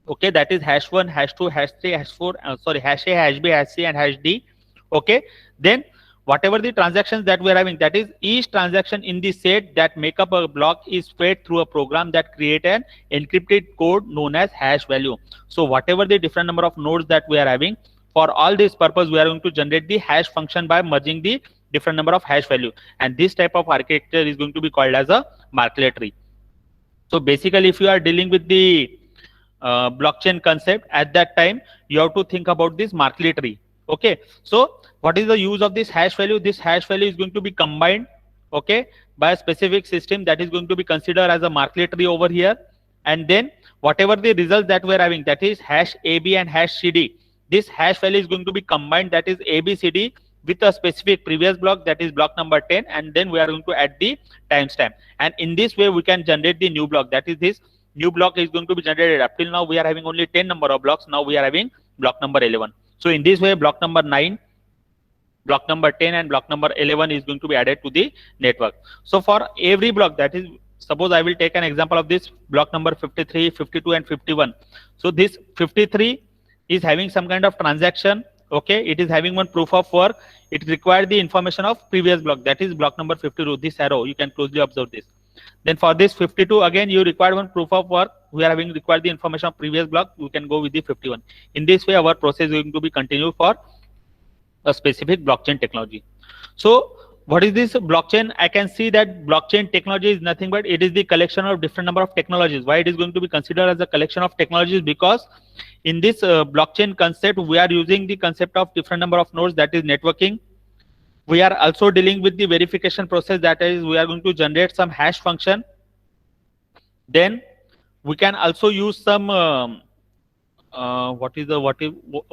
Okay, that is hash 1, hash 2, hash 3, hash 4, hash A, hash B, hash C, and hash D. Okay, then whatever the transactions that we are having, that is each transaction in the set that make up a block is fed through a program that create an encrypted code known as hash value. So whatever the different number of nodes that we are having, for all this purpose we are going to generate the hash function by merging the different number of hash value, and this type of architecture is going to be called as a Marklet tree. So basically, if you are dealing with the blockchain concept, at that time you have to think about this Marklet tree. Okay, so what is the use of this hash value? This hash value is going to be combined, okay, by a specific system that is going to be considered as a Marklet tree over here, and then whatever the result that we are having, that is hash AB and hash CD, this hash value is going to be combined, that is ABCD, with a specific previous block, that is block number 10, and then we are going to add the timestamp, and in this way we can generate the new block. That is, this new block is going to be generated. Up till now we are having only 10 number of blocks, now we are having block number 11. So in this way, block number 9, block number 10, and block number 11 is going to be added to the network. So for every block, that is, suppose I will take an example of this block number 53, 52, and 51. So this 53 is having some kind of transaction. Okay, it is having one proof of work. It requires the information of previous block, that is block number 52. This arrow, you can closely observe this. Then for this 52, again you require one proof of work. We are having required the information of previous block. We can go with the 51. In this way, our process is going to be continued for a specific blockchain technology. So what is this blockchain? I can see that blockchain technology is nothing but it is the collection of different number of technologies. Why it is going to be considered as a collection of technologies? Because in this blockchain concept, we are using the concept of different number of nodes, that is networking. We are also dealing with the verification process, that is, we are going to generate some hash function. Then we can also use some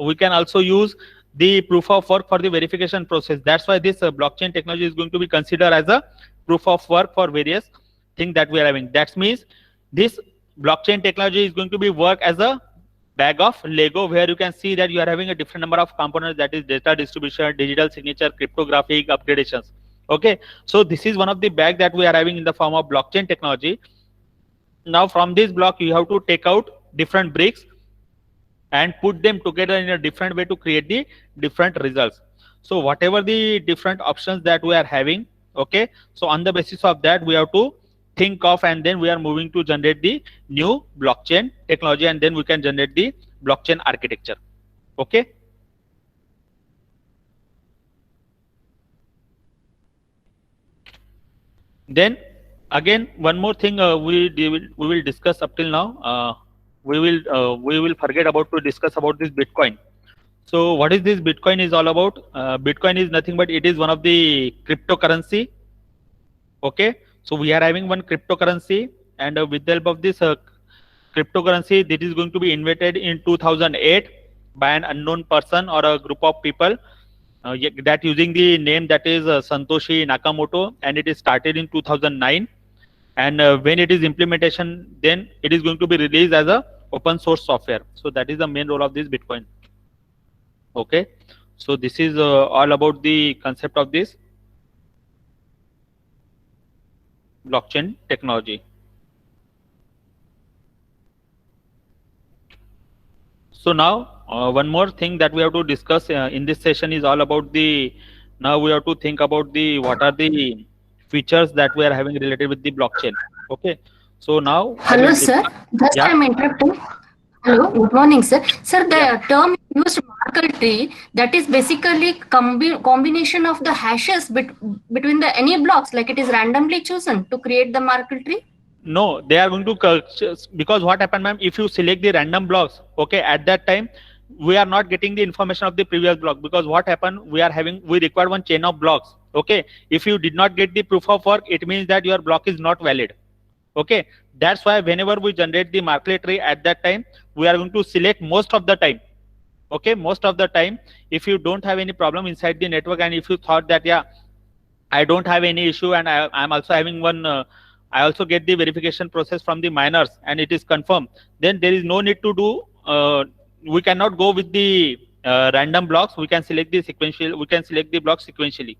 we can also use the proof of work for the verification process. That's why this blockchain technology is going to be considered as a proof of work for various things that we are having. That means this blockchain technology is going to be work as a bag of Lego, where you can see that you are having a different number of components, that is data distribution, digital signature, cryptographic upgradations. Okay, so this is one of the bag that we are having in the form of blockchain technology. Now from this block you have to take out different bricks and put them together in a different way to create the different results. So whatever the different options that we are having, okay, so on the basis of that we have to think of, and then we are moving to generate the new blockchain technology, and then we can generate the blockchain architecture. Okay, then Again, one more thing we will discuss up till now. We will forget about to discuss about this Bitcoin. So what is this Bitcoin is all about? Bitcoin is nothing but it is one of the cryptocurrency. Okay, so we are having one cryptocurrency, and with the help of this cryptocurrency, that is going to be invented in 2008 by an unknown person or a group of people that using the name that is Satoshi Nakamoto, and it is started in 2009. And when it is implementation, then it is going to be released as a open source software. So that is the main role of this Bitcoin. Okay, so this is all about the concept of this blockchain technology. So now one more thing that we have to discuss in this session is all about the, now we have to think about the what are the features that we are having related with the blockchain. Okay, so now Hello, sir. Just Yeah. I'm interrupting. Hello, good morning, sir. Sir, the Yeah. term used Merkle tree, that is basically combination of the hashes between the any blocks, like it is randomly chosen to create the Merkle tree. No, they are going to because what happened, ma'am, if you select the random blocks, okay, at that time we are not getting the information of the previous block, because what happened, we require one chain of blocks. Okay, if you did not get the proof of work, it means that your block is not valid. Okay, that's why whenever we generate the Merkle tree, at that time we are going to select most of the time. Okay, most of the time, if you don't have any problem inside the network, and if you thought that, yeah, I don't have any issue, and I'm also having one I also get the verification process from the miners and it is confirmed, then there is no need to do we cannot go with the random blocks. We can select the sequential, we can select the blocks sequentially.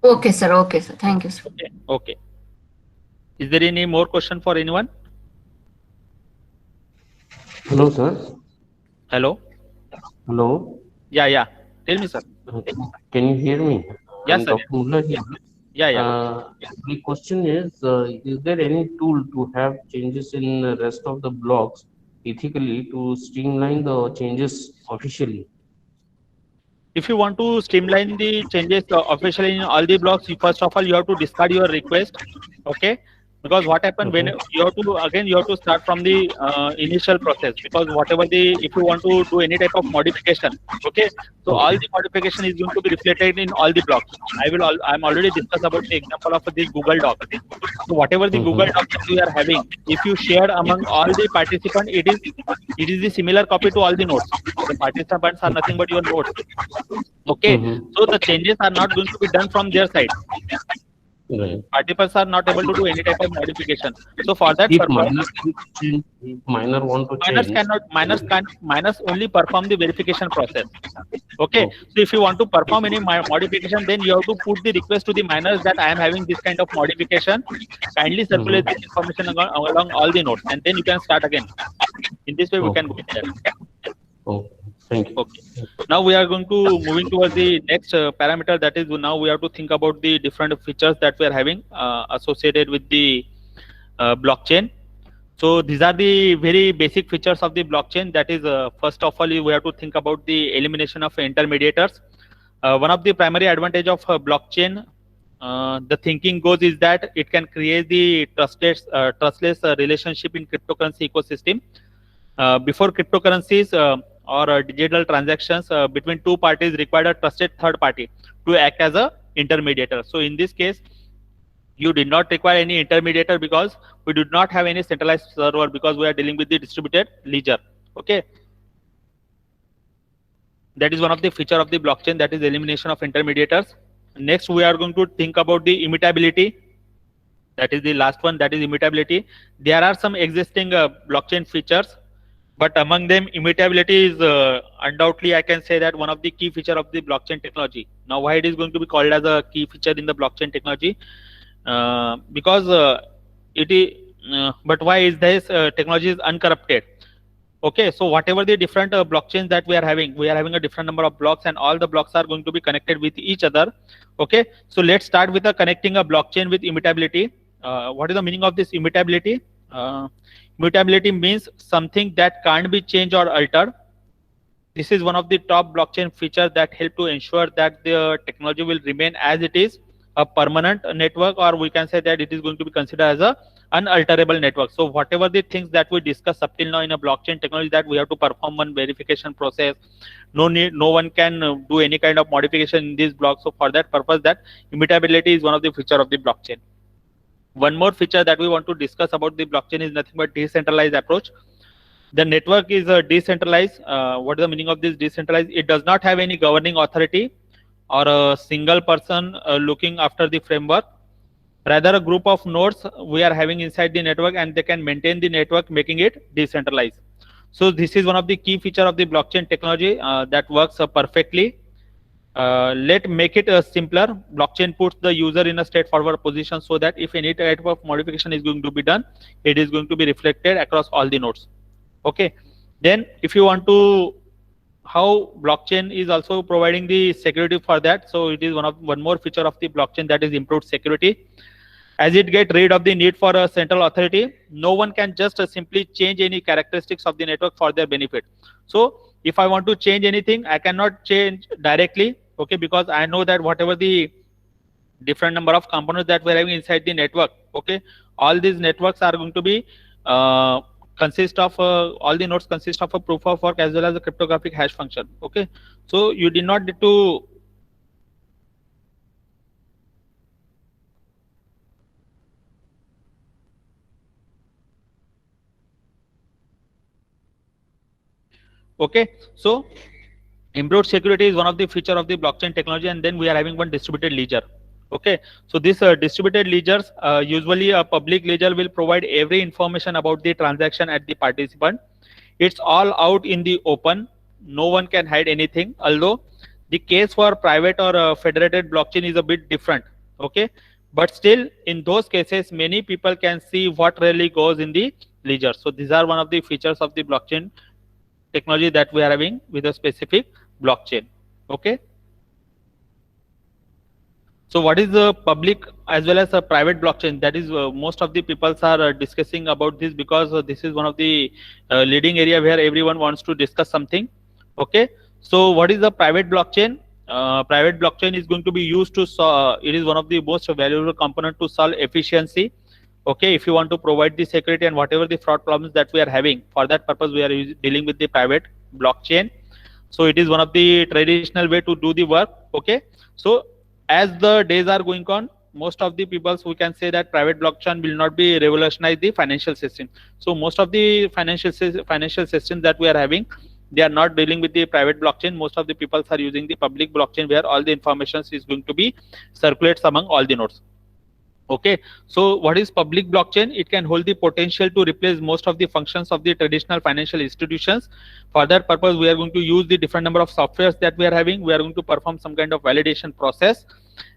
Okay, sir. Okay, sir. Thank you, sir. Okay, okay. Is there any more question for anyone? Hello, sir. Hello. Hello. Yeah. Tell me, sir. Can you hear me? Yes, I'm sir. Dr. Mullah here. Yeah. The question is there any tool to have changes in the rest of the blocks ethically to streamline the changes officially? If you want to streamline the changes officially in all the blocks, first of all you have to discard your request. Okay, because what happened, when you have to start from the initial process, because whatever if you want to do any type of modification, okay, so all the modification is going to be reflected in all the blocks. I'm already discussed about the example of this Google Doc. So whatever the Google Doc that we are having, if you share among all the participants, it is the similar copy to all the nodes. The participants are nothing but your nodes. Okay, so the changes are not going to be done from their side. Right. Participants are not able to do any type of modification. So for that If purpose, minor want to change, miners only perform the verification process. Okay, so if you want to perform any modification, then you have to put the request to the miners that I am having this kind of modification. Kindly circulate this information along all the nodes, and then you can start again. In this way, we can go there. Okay, thank you. Okay. Now we are going to moving towards the next parameter. That is, now we have to think about the different features that we are having associated with the blockchain. So these are the very basic features of the blockchain. That is, first of all, we have to think about the elimination of intermediators. One of the primary advantage of blockchain, the thinking goes, is that it can create the trustless relationship in cryptocurrency ecosystem. Before cryptocurrencies or digital transactions between two parties required a trusted third party to act as a intermediator. So in this case, you did not require any intermediator because we did not have any centralized server, because we are dealing with the distributed ledger. Okay, that is one of the feature of the blockchain, that is elimination of intermediators. Next, we are going to think about the immutability. That is the last one, that is immutability. There are some existing blockchain features, but among them, immutability is undoubtedly, I can say that, one of the key feature of the blockchain technology. Now, why it is going to be called as a key feature in the blockchain technology? Because it is, but why is this technology is uncorrupted? Okay, so whatever the different blockchains that we are having a different number of blocks, and all the blocks are going to be connected with each other. Okay, so let's start with connecting a blockchain with immutability. What is the meaning of this immutability? Immutability means something that can't be changed or altered. This is one of the top blockchain features that help to ensure that the technology will remain as it is, a permanent network, or we can say that it is going to be considered as a unalterable network. So whatever the things that we discussed up till now in a blockchain technology, that we have to perform one verification process. No one can do any kind of modification in this block. So for that purpose, that immutability is one of the feature of the blockchain. One more feature that we want to discuss about the blockchain is nothing but decentralized approach. The network is decentralized. What is the meaning of this decentralized? It does not have any governing authority or a single person looking after the framework. Rather, a group of nodes we are having inside the network, and they can maintain the network, making it decentralized. So this is one of the key feature of the blockchain technology that works perfectly. Let make it simpler. Blockchain puts the user in a straightforward position, so that if any type of modification is going to be done, it is going to be reflected across all the nodes. Okay. Then if you want to, how blockchain is also providing the security for that. So it is one more feature of the blockchain, that is improved security. As it get rid of the need for a central authority, no one can just simply change any characteristics of the network for their benefit. So if I want to change anything, I cannot change directly, okay, because I know that whatever the different number of components that we're having inside the network, okay, all these networks are going to be consist of all the nodes consist of a proof of work as well as a cryptographic hash function. Okay, so you did not need to okay. So improved security is one of the feature of the blockchain technology, and then we are having one distributed ledger. Okay, so this distributed ledgers, usually a public ledger will provide every information about the transaction at the participant. It's all out in the open. No one can hide anything. Although the case for private or federated blockchain is a bit different. Okay, but still in those cases, many people can see what really goes in the ledger. So these are one of the features of the blockchain technology that we are having with a specific blockchain. Okay. So what is the public as well as a private blockchain? That is most of the people are discussing about this, because this is one of the leading area where everyone wants to discuss something. Okay. So what is the private blockchain? Private blockchain is going to be used to it is one of the most valuable component to solve efficiency. Okay, if you want to provide the security and whatever the fraud problems that we are having, for that purpose we are dealing with the private blockchain. So it is one of the traditional way to do the work. Okay, so as the days are going on, most of the people, we can say that private blockchain will not be revolutionize the financial system. So most of the financial systems that we are having, they are not dealing with the private blockchain. Most of the people are using the public blockchain, where all the information is going to be circulates among all the nodes. Okay, so what is public blockchain? It can hold the potential to replace most of the functions of the traditional financial institutions. For that purpose, we are going to use the different number of softwares that we are having. We are going to perform some kind of validation process,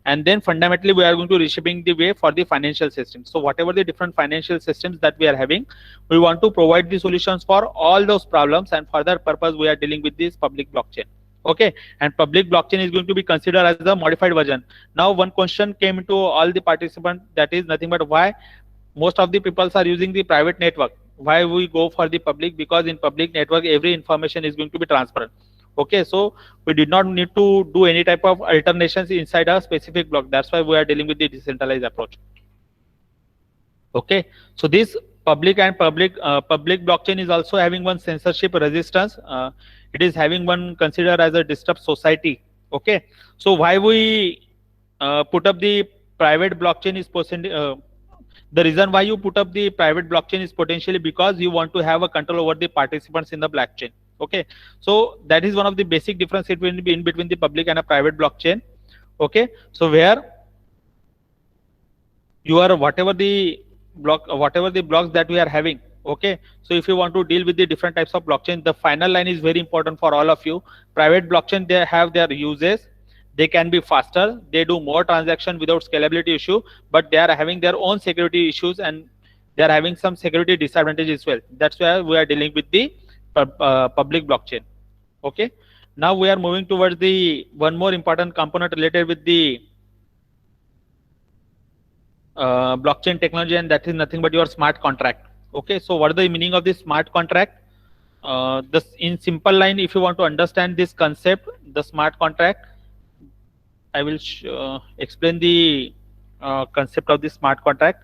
and then fundamentally we are going to reshaping the way for the financial system. So whatever the different financial systems that we are having, we want to provide the solutions for all those problems, and for that purpose we are dealing with this public blockchain. Okay, and public blockchain is going to be considered as a modified version. Now one question came into all the participants, that is nothing but why most of the people are using the private network. Why we go for the public? Because in public network every information is going to be transparent. Okay, so we did not need to do any type of alternations inside a specific block. That's why we are dealing with the decentralized approach. Okay, so this public blockchain is also having one censorship resistance. It is having one considered as a disrupt society. Okay, so why we put up the private blockchain is the reason why you put up the private blockchain is potentially because you want to have a control over the participants in the blockchain. Okay, so that is one of the basic difference between the public and a private blockchain. Okay, so where you are whatever the blocks that we are having. Okay, so if you want to deal with the different types of blockchain, the final line is very important for all of you. Private blockchain, they have their uses. They can be faster, they do more transaction without scalability issue, but they are having their own security issues, and they are having some security disadvantages as well. That's why we are dealing with the public blockchain. Okay, now we are moving towards the one more important component related with the blockchain technology, and that is nothing but your smart contract. Okay, so what is the meaning of this smart contract? This in simple line, if you want to understand this concept, the smart contract, I will explain the concept of the smart contract.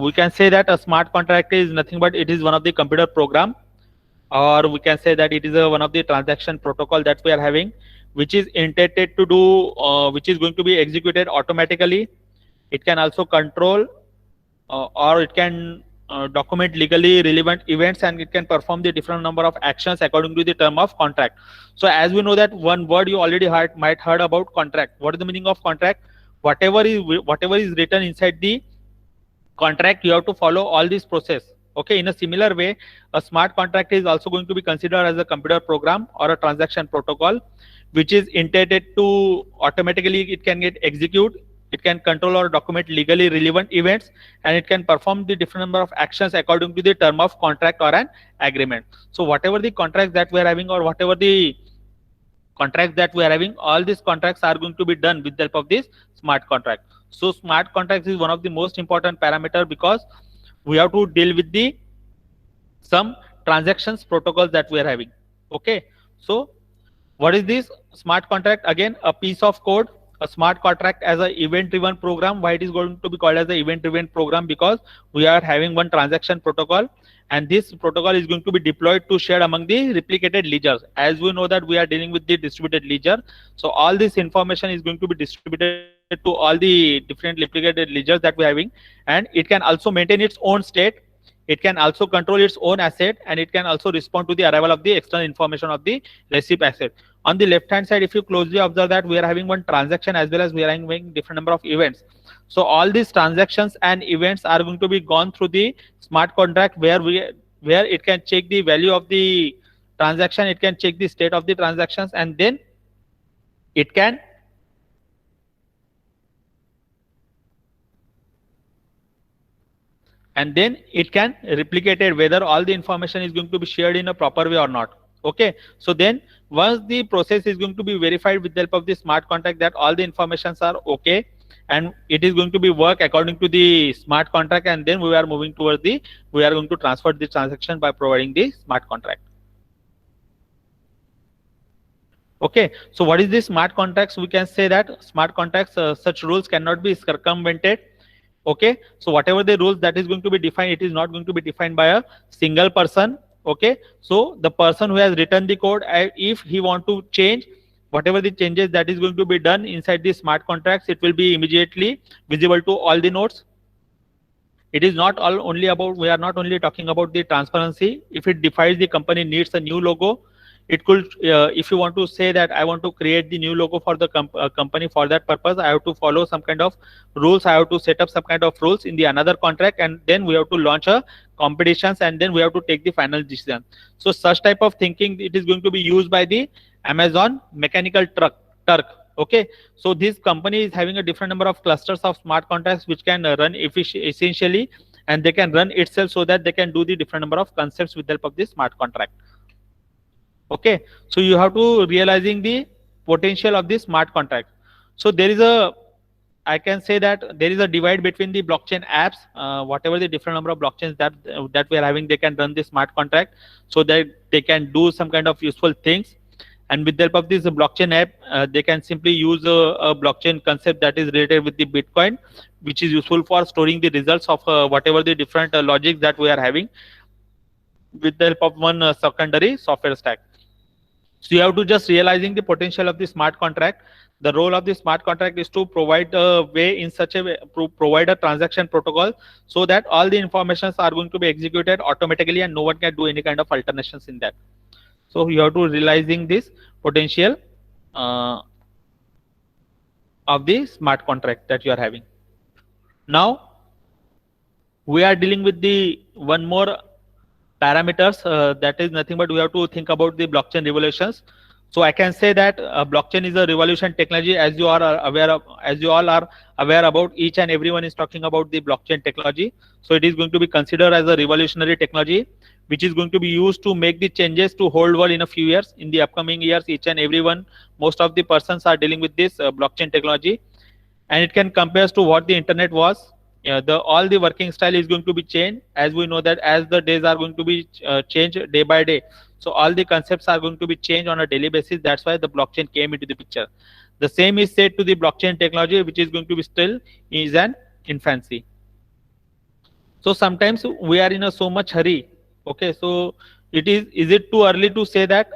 We can say that a smart contract is nothing but it is one of the computer program, or we can say that it is one of the transaction protocol that we are having, which is intended to do, which is going to be executed automatically. It can also control or it can document legally relevant events, and it can perform the different number of actions according to the term of contract. So as we know that one word you already might heard about contract. What is the meaning of contract? Whatever is written inside the contract, you have to follow all this process. Okay, in a similar way, a smart contract is also going to be considered as a computer program or a transaction protocol, which is intended to automatically it can get execute. It can control or document legally relevant events, and it can perform the different number of actions according to the term of contract or an agreement. So whatever the contracts that we are having, or whatever the contracts that we are having, all these contracts are going to be done with the help of this smart contract. So smart contracts is one of the most important parameter, because we have to deal with the some transactions protocols that we are having. Okay, so what is this smart contract? Again, a piece of code. A smart contract as an event driven program. Why it is going to be called as an event driven program? Because we are having one transaction protocol, and this protocol is going to be deployed to share among the replicated ledgers. As we know that we are dealing with the distributed ledger, so all this information is going to be distributed to all the different replicated ledgers that we are having, and it can also maintain its own state. It can also control its own asset, and it can also respond to the arrival of the external information of the receipt asset. On the left hand side, if you closely observe that we are having one transaction as well as we are having different number of events. So all these transactions and events are going to be gone through the smart contract, where it can check the value of the transaction, it can check the state of the transactions, and then it can replicate it whether all the information is going to be shared in a proper way or not. Okay, so then once the process is going to be verified with the help of the smart contract that all the informations are okay, and it is going to be work according to the smart contract, and then we are moving towards we are going to transfer the transaction by providing the smart contract. Okay, so what is this smart contracts? We can say that smart contracts, such rules cannot be circumvented. Okay, so whatever the rules that is going to be defined, it is not going to be defined by a single person. Okay, so the person who has written the code, if he want to change whatever the changes that is going to be done inside the smart contracts, it will be immediately visible to all the nodes. It is not only about, we are not only talking about the transparency. If it defines the company needs a new logo, it could, if you want to say that I want to create the new logo for the company, for that purpose I have to follow some kind of rules, I have to set up some kind of rules in the another contract, and then we have to launch a competitions, and then we have to take the final decision. So such type of thinking, it is going to be used by the Amazon Mechanical Turk. Okay, so this company is having a different number of clusters of smart contracts which can run essentially, and they can run itself, so that they can do the different number of concepts with the help of this smart contract. Okay, so you have to realizing the potential of this smart contract. So there is a, I can say that there is a divide between the blockchain apps. Whatever the different number of blockchains that we are having, they can run the smart contract, so that they can do some kind of useful things. And with the help of this blockchain app, they can simply use a blockchain concept that is related with the Bitcoin, which is useful for storing the results of whatever the different logics that we are having with the help of one secondary software stack. So you have to just realizing the potential of the smart contract. The role of the smart contract is to provide a way, in such a way, provide a transaction protocol, so that all the informations are going to be executed automatically, and no one can do any kind of alternations in that. So you have to realizing this potential of the smart contract that you are having. Now we are dealing with the one more parameters, that is nothing but we have to think about the blockchain revolutions. So I can say that blockchain is a revolution technology, as you are aware of, as you all are aware about. Each and everyone is talking about the blockchain technology. So it is going to be considered as a revolutionary technology, which is going to be used to make the changes to whole world in a few years. In the upcoming years, each and everyone, most of the persons are dealing with this blockchain technology, and it can compare to what the internet was. All the working style is going to be changed, as we know that as the days are going to be changed day by day. So all the concepts are going to be changed on a daily basis. That's why the blockchain came into the picture. The same is said to the blockchain technology, which is going to be still is an infancy. So sometimes we are in a so much hurry. Okay, so is it too early to say that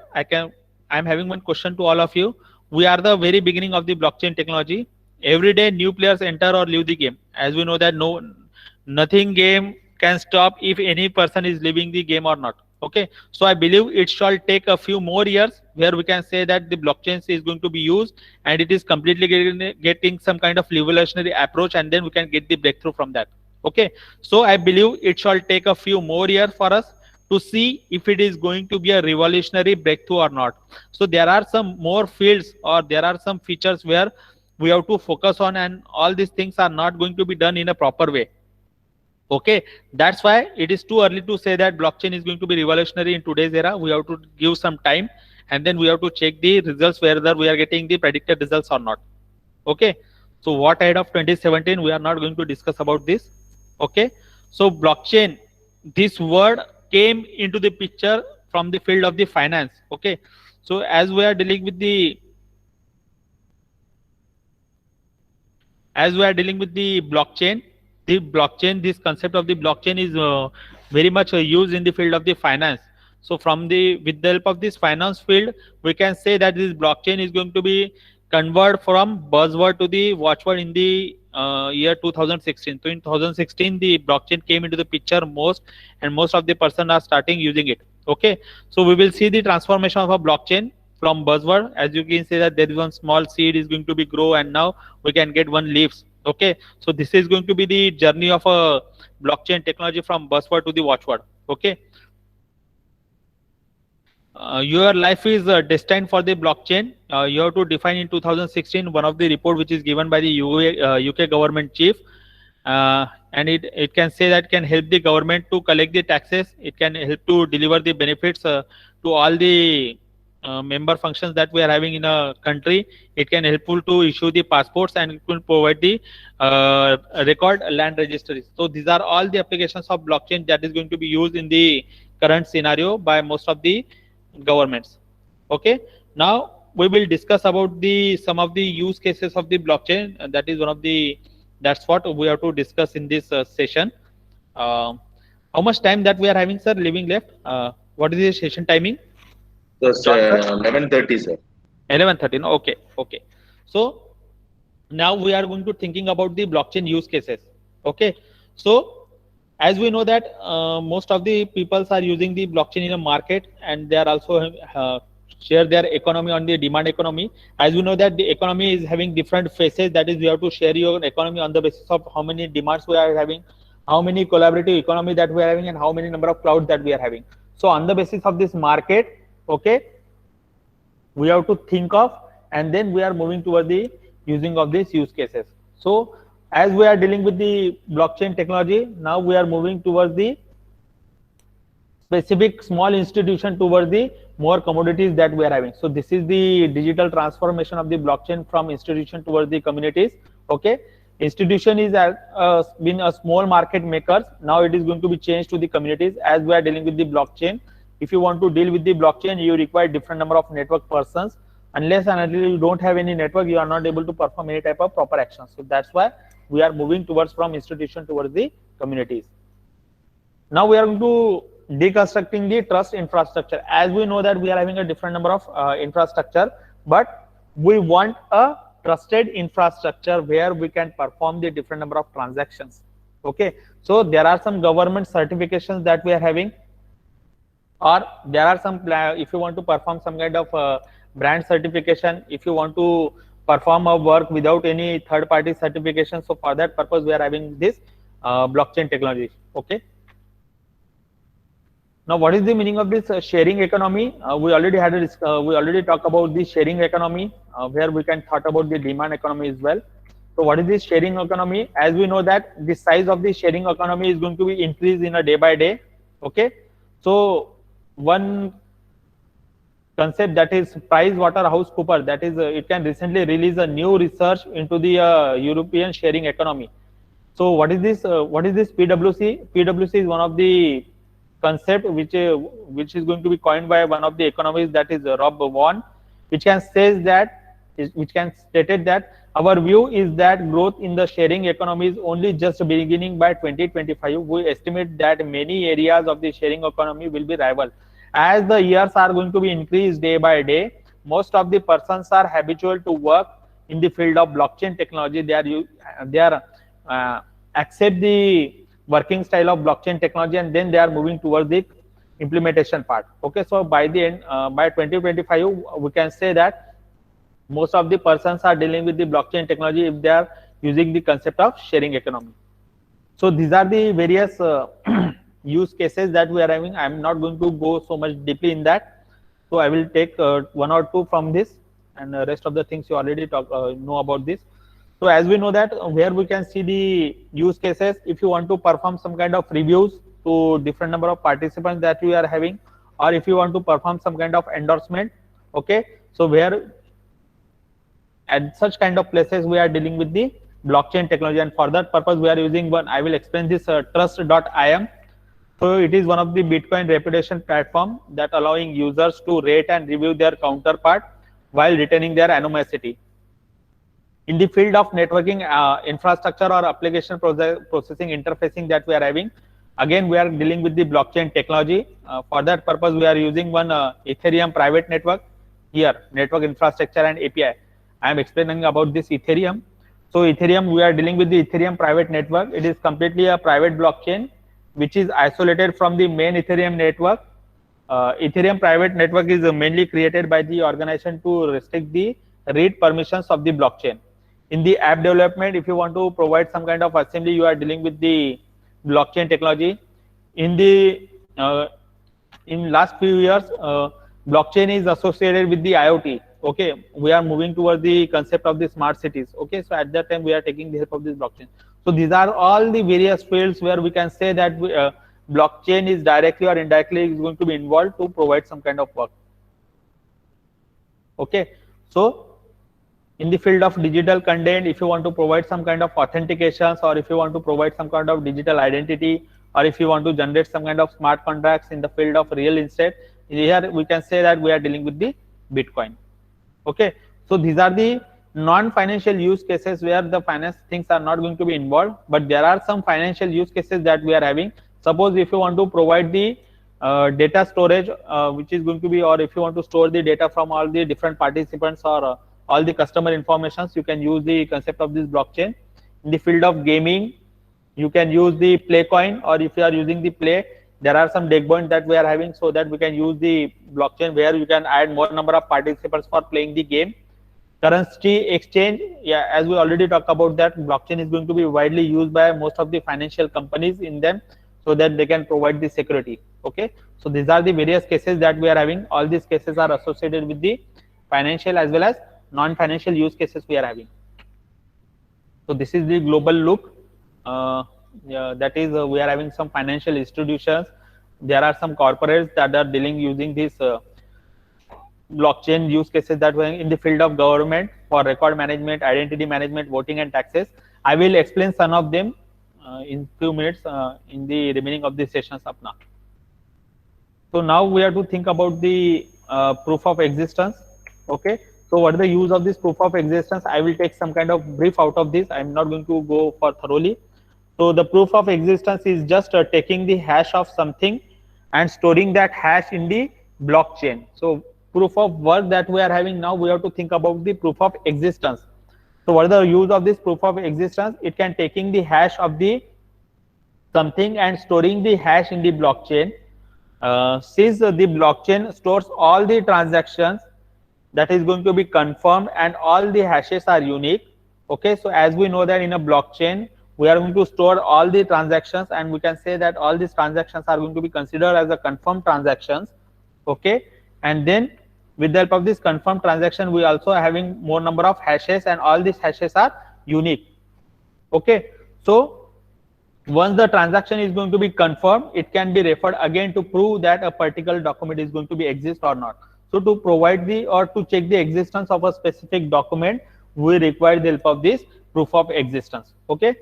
I'm having one question to all of you. We are the very beginning of the blockchain technology. Every day new players enter or leave the game. As we know that nothing game can stop if any person is leaving the game or not. Okay, so I believe it shall take a few more years where we can say that the blockchain is going to be used and it is completely getting some kind of revolutionary approach, and then we can get the breakthrough from that. Okay, so I believe it shall take a few more years for us to see if it is going to be a revolutionary breakthrough or not. So there are some more fields or there are some features where we have to focus on, and all these things are not going to be done in a proper way. Okay, that's why it is too early to say that blockchain is going to be revolutionary in today's era. We have to give some time, and then we have to check the results whether we are getting the predicted results or not. Okay, so what ahead of 2017 we are not going to discuss about this. Okay, so blockchain, this word came into the picture from the field of the finance. Okay, so as we are dealing with the blockchain, this concept of the blockchain is very much used in the field of the finance. So with the help of this finance field, we can say that this blockchain is going to be converted from buzzword to the watchword in the year 2016. So in 2016, the blockchain came into the picture most of the person are starting using it. Okay, so we will see the transformation of a blockchain from buzzword. As you can see that there is one small seed is going to be grow, and now we can get one leaves. Okay, so this is going to be the journey of a blockchain technology from buzzword to the watchword. Okay, your life is destined for the blockchain. You have to define in 2016 one of the report which is given by the UK government chief, and it can say that can help the government to collect the taxes. It can help to deliver the benefits to all the member functions that we are having in a country. It can helpful to issue the passports, and it will provide the record land registries. So these are all the applications of blockchain that is going to be used in the current scenario by most of the governments. Okay, now we will discuss about some of the use cases of the blockchain, and that's what we have to discuss in this session. How much time that we are having, sir, living left? What is the session timing? That's 11:30, sir. 11:13. Okay. So now we are going to thinking about the blockchain use cases. Okay, so as we know that most of the peoples are using the blockchain in a market, and they are also share their economy on the demand economy. As we know that the economy is having different phases, that is we have to share your economy on the basis of how many demands we are having, how many collaborative economy that we are having, and how many number of clouds that we are having. So on the basis of this market, okay, we have to think of, and then we are moving toward the using of these use cases. So as we are dealing with the blockchain technology, now we are moving towards the specific small institution towards the more commodities that we are having. So this is the digital transformation of the blockchain from institution towards the communities. Okay, institution is been a small market makers. Now it is going to be changed to the communities. As we are dealing with the blockchain, if you want to deal with the blockchain, you require different number of network persons. Unless and until you don't have any network, you are not able to perform any type of proper action. So that's why we are moving towards from institution towards the communities. Now we are going to deconstructing the trust infrastructure. As we know that we are having a different number of infrastructure, but we want a trusted infrastructure where we can perform the different number of transactions. Okay, so there are some government certifications that we are having, or there are some if you want to perform some kind of brand certification, if you want to perform a work without any third party certification. So for that purpose we are having this blockchain technology. Okay, now what is the meaning of this sharing economy? We already had we already talked about the sharing economy, where we can thought about the demand economy as well. So what is this sharing economy? As we know that the size of the sharing economy is going to be increased in a day by day. Okay, so one concept, that is PricewaterhouseCoopers, that is it can recently release a new research into the European sharing economy. So what is this PwC? PwC is one of the concept which is going to be coined by one of the economists, that is Rob Vaughan, which can says that which can stated that our view is that growth in the sharing economy is only just beginning by 2025. We estimate that many areas of the sharing economy will be rival. As the years are going to be increased day by day, most of the persons are habitual to work in the field of blockchain technology. They are accept the working style of blockchain technology, and then they are moving towards the implementation part. Okay, so by the end, by 2025, we can say that most of the persons are dealing with the blockchain technology if they are using the concept of sharing economy. So these are the various use cases that we are having. I am not going to go so much deeply in that. So I will take one or two from this, and the rest of the things you already know about this. So as we know that where we can see the use cases, if you want to perform some kind of reviews to different number of participants that we are having, or if you want to perform some kind of endorsement, okay, so where at such kind of places we are dealing with the blockchain technology, and for that purpose we are using one. I will explain this trust.im. So it is one of the Bitcoin reputation platform that allowing users to rate and review their counterpart while retaining their anonymity. In the field of networking infrastructure or application processing interfacing that we are having, again we are dealing with the blockchain technology. For that purpose we are using one Ethereum private network. Here network infrastructure and API, I am explaining about this Ethereum. So Ethereum, we are dealing with the Ethereum private network. It is completely a private blockchain which is isolated from the main Ethereum network. Ethereum private network is mainly created by the organization to restrict the read permissions of the blockchain. In the app development, if you want to provide some kind of assembly, you are dealing with the blockchain technology. In the in last few years, blockchain is associated with the IoT. Okay, we are moving towards the concept of the smart cities. Okay, so at that time we are taking the help of this blockchain. So these are all the various fields where we can say that blockchain is directly or indirectly is going to be involved to provide some kind of work. Okay, so in the field of digital content, if you want to provide some kind of authentications, or if you want to provide some kind of digital identity, or if you want to generate some kind of smart contracts in the field of real estate, here we can say that we are dealing with the Bitcoin. Okay, so these are the non-financial use cases where the finance things are not going to be involved, but there are some financial use cases that we are having. Suppose if you want to provide the data storage, which is going to be, or if you want to store the data from all the different participants or all the customer informations, you can use the concept of this blockchain. In the field of gaming, you can use the Playcoin, or if you are using the Play, there are some DeckBound that we are having, so that we can use the blockchain where you can add more number of participants for playing the game. Currency exchange, yeah, as we already talked about that, blockchain is going to be widely used by most of the financial companies in them, so that they can provide the security. Okay, so these are the various cases that we are having. All these cases are associated with the financial as well as non-financial use cases we are having. So this is the global look. That is, we are having some financial institutions. There are some corporates that are dealing using this blockchain use cases that were in the field of government for record management, identity management, voting and taxes. I will explain some of them in few minutes in the remaining of the sessions up now. So now we have to think about the proof of existence. Okay, so what is the use of this proof of existence? I will take some kind of brief out of this. I am not going to go for thoroughly. So the proof of existence is just taking the hash of something and storing that hash in the blockchain. So proof of work that we are having now, we have to think about the proof of existence. So what is the use of this proof of existence? It can taking the hash of the something and storing the hash in the blockchain. Since the blockchain stores all the transactions, that is going to be confirmed, and all the hashes are unique. Okay, so as we know that in a blockchain, we are going to store all the transactions, and we can say that all these transactions are going to be considered as a confirmed transactions. Okay, and then with the help of this confirmed transaction, we also are having more number of hashes, and all these hashes are unique. Okay, so once the transaction is going to be confirmed, it can be referred again to prove that a particular document is going to be exist or not. So to provide the or to check the existence of a specific document, we require the help of this proof of existence. Okay,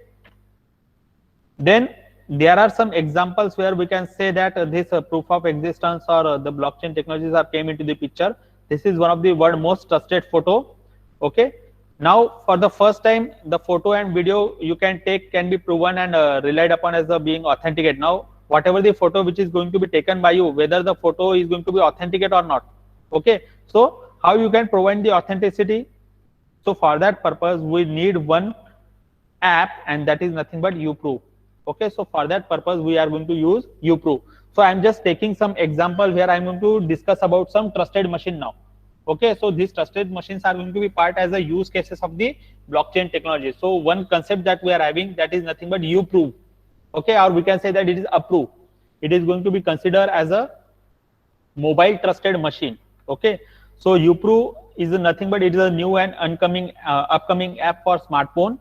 then there are some examples where we can say that this proof of existence or the blockchain technologies are came into the picture. This is one of the world most trusted photo. Okay. Now, for the first time, the photo and video you can take can be proven and relied upon as being authenticate. Now, whatever the photo which is going to be taken by you, whether the photo is going to be authenticate or not. Okay. So, how you can provide the authenticity? So, for that purpose, we need one app, and that is nothing but uProof. Okay, so for that purpose, we are going to use uProof. So I'm just taking some example where I'm going to discuss about some trusted machine now. Okay, so these trusted machines are going to be part as a use cases of the blockchain technology. So one concept that we are having, that is nothing but uProof. Okay, or we can say that it is approved. It is going to be considered as a mobile trusted machine. Okay, so uProof is nothing but it is a new and upcoming app for smartphone.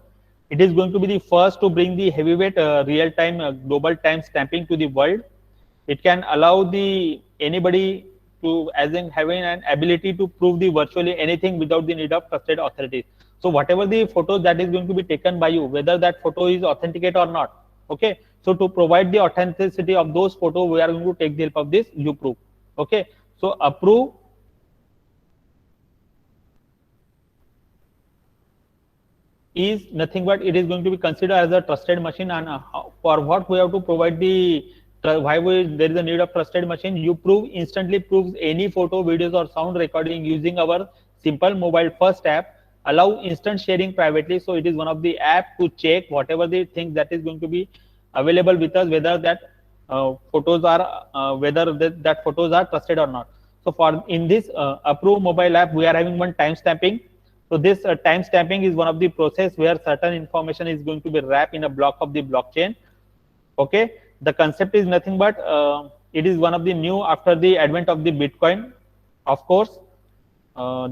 It is going to be the first to bring the heavyweight real-time global time stamping to the world. It can allow the anybody to as in having an ability to prove the virtually anything without the need of trusted authorities. So whatever the photo that is going to be taken by you, whether that photo is authenticate or not. Okay. So to provide the authenticity of those photos, we are going to take the help of this uProof. Okay. So approve. Is nothing but it is going to be considered as a trusted machine, and for what we have to provide the there is a need of trusted machine. uProof instantly proves any photo, videos or sound recording using our simple mobile first app, allow instant sharing privately. So it is one of the app to check whatever the things that is going to be available with us, whether that photos are that photos are trusted or not. So for in this approved mobile app, we are having one time stamping. So this time stamping is one of the process where certain information is going to be wrapped in a block of the blockchain. Okay, the concept is nothing but it is one of the new after the advent of the Bitcoin. Of course,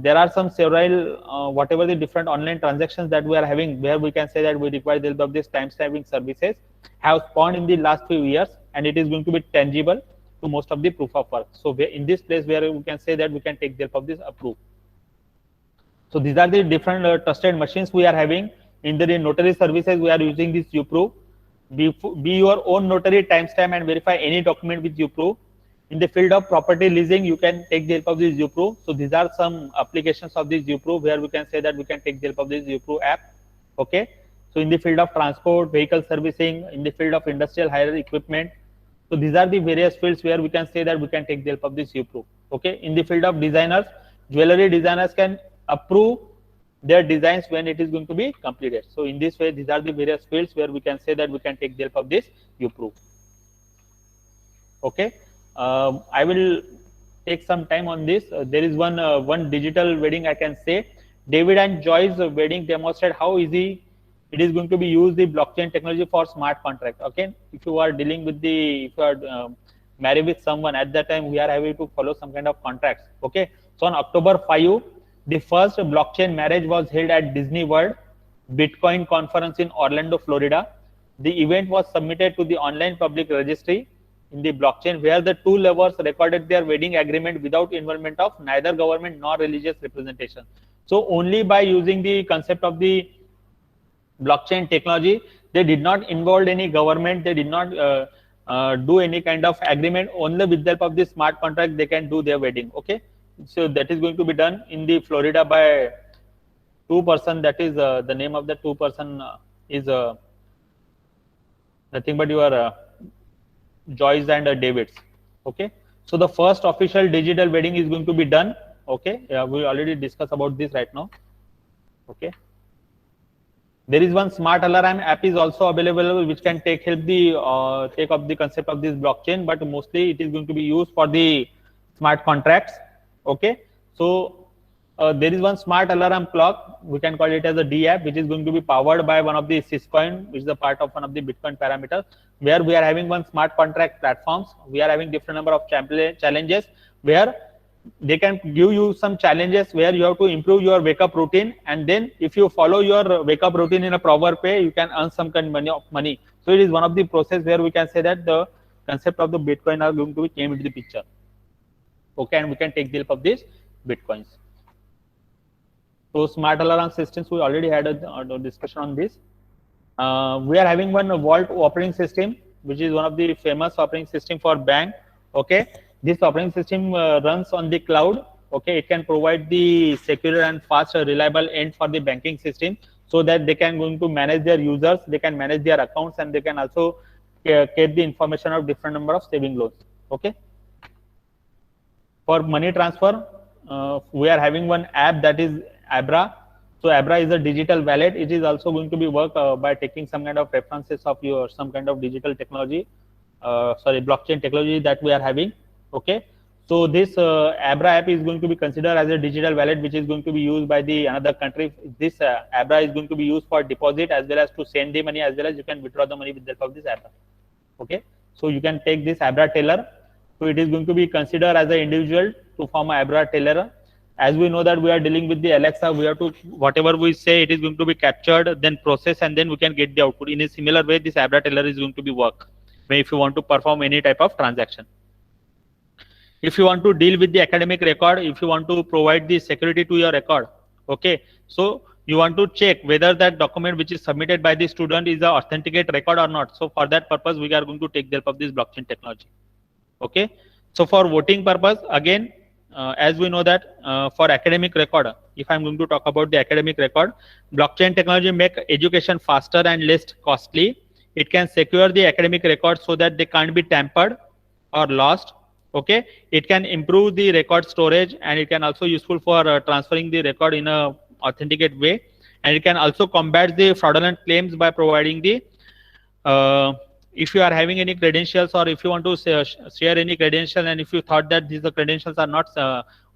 there are some several whatever the different online transactions that we are having, where we can say that we require the help of this time stamping services have spawned in the last few years, and it is going to be tangible to most of the proof of work. So in this place where we can say that we can take the help of this approve. So these are the different trusted machines we are having. In the notary services, we are using this uProof. Be your own notary, timestamp and verify any document with uProof. In the field of property leasing, you can take the help of this uProof. So these are some applications of this uProof where we can say that we can take the help of this uProof app. Okay. So in the field of transport, vehicle servicing, in the field of industrial hire equipment. So these are the various fields where we can say that we can take the help of this uProof. Okay. In the field of designers, jewelry designers can approve their designs when it is going to be completed. So in this way, these are the various fields where we can say that we can take the help of this uProof. Okay, I will take some time on this. There is one digital wedding, I can say. David and Joy's wedding demonstrate how easy it is going to be used the blockchain technology for smart contract. Okay, if you are dealing with if you are married with someone, at that time we are having to follow some kind of contracts. Okay, so on October 5, the first blockchain marriage was held at Disney World Bitcoin conference in Orlando, Florida. The event was submitted to the online public registry in the blockchain, where the two lovers recorded their wedding agreement without involvement of neither government nor religious representation. So only by using the concept of the blockchain technology, they did not involve any government, they did not do any kind of agreement. Only with the help of the smart contract, they can do their wedding. Okay. So that is going to be done in the Florida by two person. That is the name of the two person is nothing but your Joyce and Davids. Okay. So the first official digital wedding is going to be done. Okay. We already discussed about this right now. Okay. There is one smart alarm app is also available, which can take up the concept of this blockchain, but mostly it is going to be used for the smart contracts. Okay, so there is one smart alarm clock, we can call it as a D app, which is going to be powered by one of the Syscoin, which is a part of one of the Bitcoin parameters, where we are having one smart contract platforms. We are having different number of challenges where they can give you some challenges where you have to improve your wake up routine, and then if you follow your wake up routine in a proper way, you can earn some kind of money. So it is one of the process where we can say that the concept of the Bitcoin are going to be came into the picture. Okay, and we can take the help of these Bitcoins. So smart alarm systems, we already had a discussion on this. We are having one Vault operating system which is one of the famous operating system for bank. Okay, this operating system runs on the cloud. Okay, it can provide the secure and fast, reliable end for the banking system, so that they can going to manage their users, they can manage their accounts, and they can also get the information of different number of saving loans. Okay. For money transfer, we are having one app, that is Abra. So Abra is a digital wallet. It is also going to be work by taking some kind of references of your some kind of digital technology, blockchain technology that we are having. Okay. So this Abra app is going to be considered as a digital wallet, which is going to be used by the another country. This Abra is going to be used for deposit as well as to send the money, as well as you can withdraw the money with the help of this Abra. Okay. So you can take this Abra teller. So it is going to be considered as an individual to form a Abra teller. As we know that we are dealing with the Alexa, we have to, whatever we say, it is going to be captured, then processed, and then we can get the output. In a similar way, this Abra teller is going to be work, where if you want to perform any type of transaction. If you want to deal with the academic record, if you want to provide the security to your record, okay, so you want to check whether that document which is submitted by the student is an authenticate record or not. So for that purpose, we are going to take the help of this blockchain technology. Okay, so for voting purpose, again, as we know that for academic record, if I'm going to talk about the academic record, blockchain technology make education faster and less costly. It can secure the academic record so that they can't be tampered or lost. Okay, it can improve the record storage, and it can also useful for transferring the record in a authenticate way, and it can also combat the fraudulent claims by providing the if you are having any credentials, or if you want to share any credential, and if you thought that these credentials are not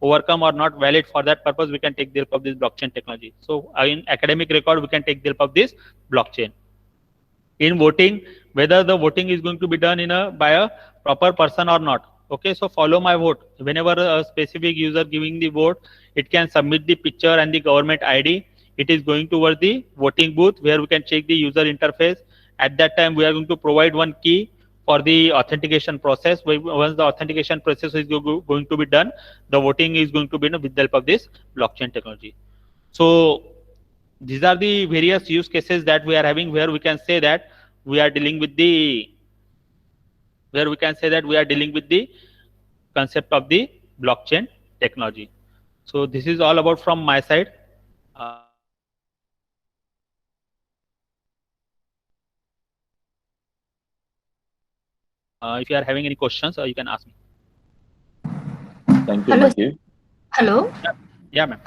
overcome or not valid, for that purpose we can take the help of this blockchain technology. So in academic record, we can take the help of this blockchain. In voting, whether the voting is going to be done in by a proper person or not. Okay, so follow my vote. Whenever a specific user giving the vote, it can submit the picture and the government ID. It is going towards the voting booth, where we can check the user interface. At that time, we are going to provide one key for the authentication process. Once the authentication process is going to be done, the voting is going to be done with the help of this blockchain technology. So these are the various use cases that we are having, where we can say that we are dealing with the concept of the blockchain technology. So this is all about from my side. If you are having any questions, you can ask me. Thank you, Hello. Mahib. Hello. Yeah, ma'am.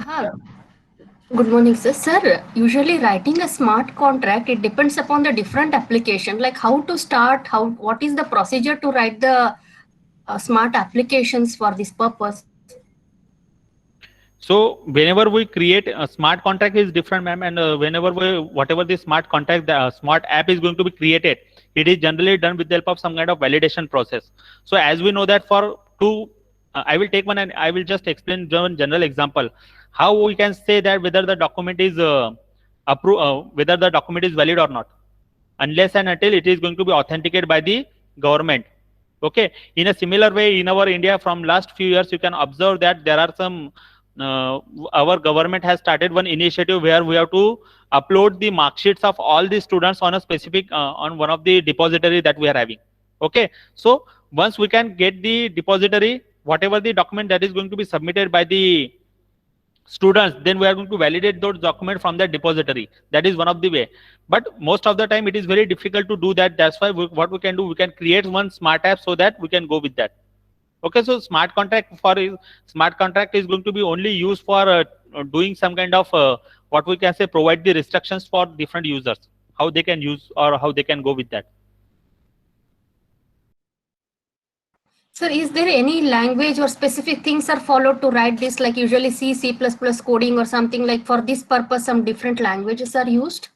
Good morning, sir. Sir, usually writing a smart contract, it depends upon the different application, like how to start, what is the procedure to write the smart applications for this purpose. So whenever we create a smart contract is different, ma'am, and whenever whatever the smart contract, the smart app is going to be created, it is generally done with the help of some kind of validation process. So as we know that for I will take one and I will just explain one general example. How we can say that whether the document is whether the document is valid or not, unless and until it is going to be authenticated by the government. Okay. In a similar way, in our India, from last few years, you can observe that there are some our government has started one initiative where we have to upload the mark sheets of all the students on a specific on one of the depository that we are having. Okay, so once we can get the depository, whatever the document that is going to be submitted by the students, then we are going to validate those documents from that depository. That is one of the way, but most of the time it is very difficult to do that. That's why what we can do, we can create one smart app so that we can go with that. Okay, so smart contract is going to be only used for doing some kind of what we can say, provide the restrictions for different users, how they can use or how they can go with that. Sir, is there any language or specific things are followed to write this, like usually C++ coding or something, like for this purpose some different languages are used?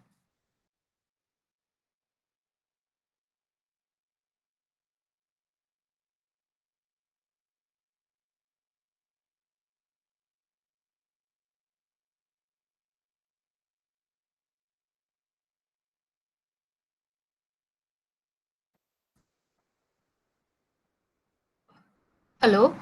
Hello.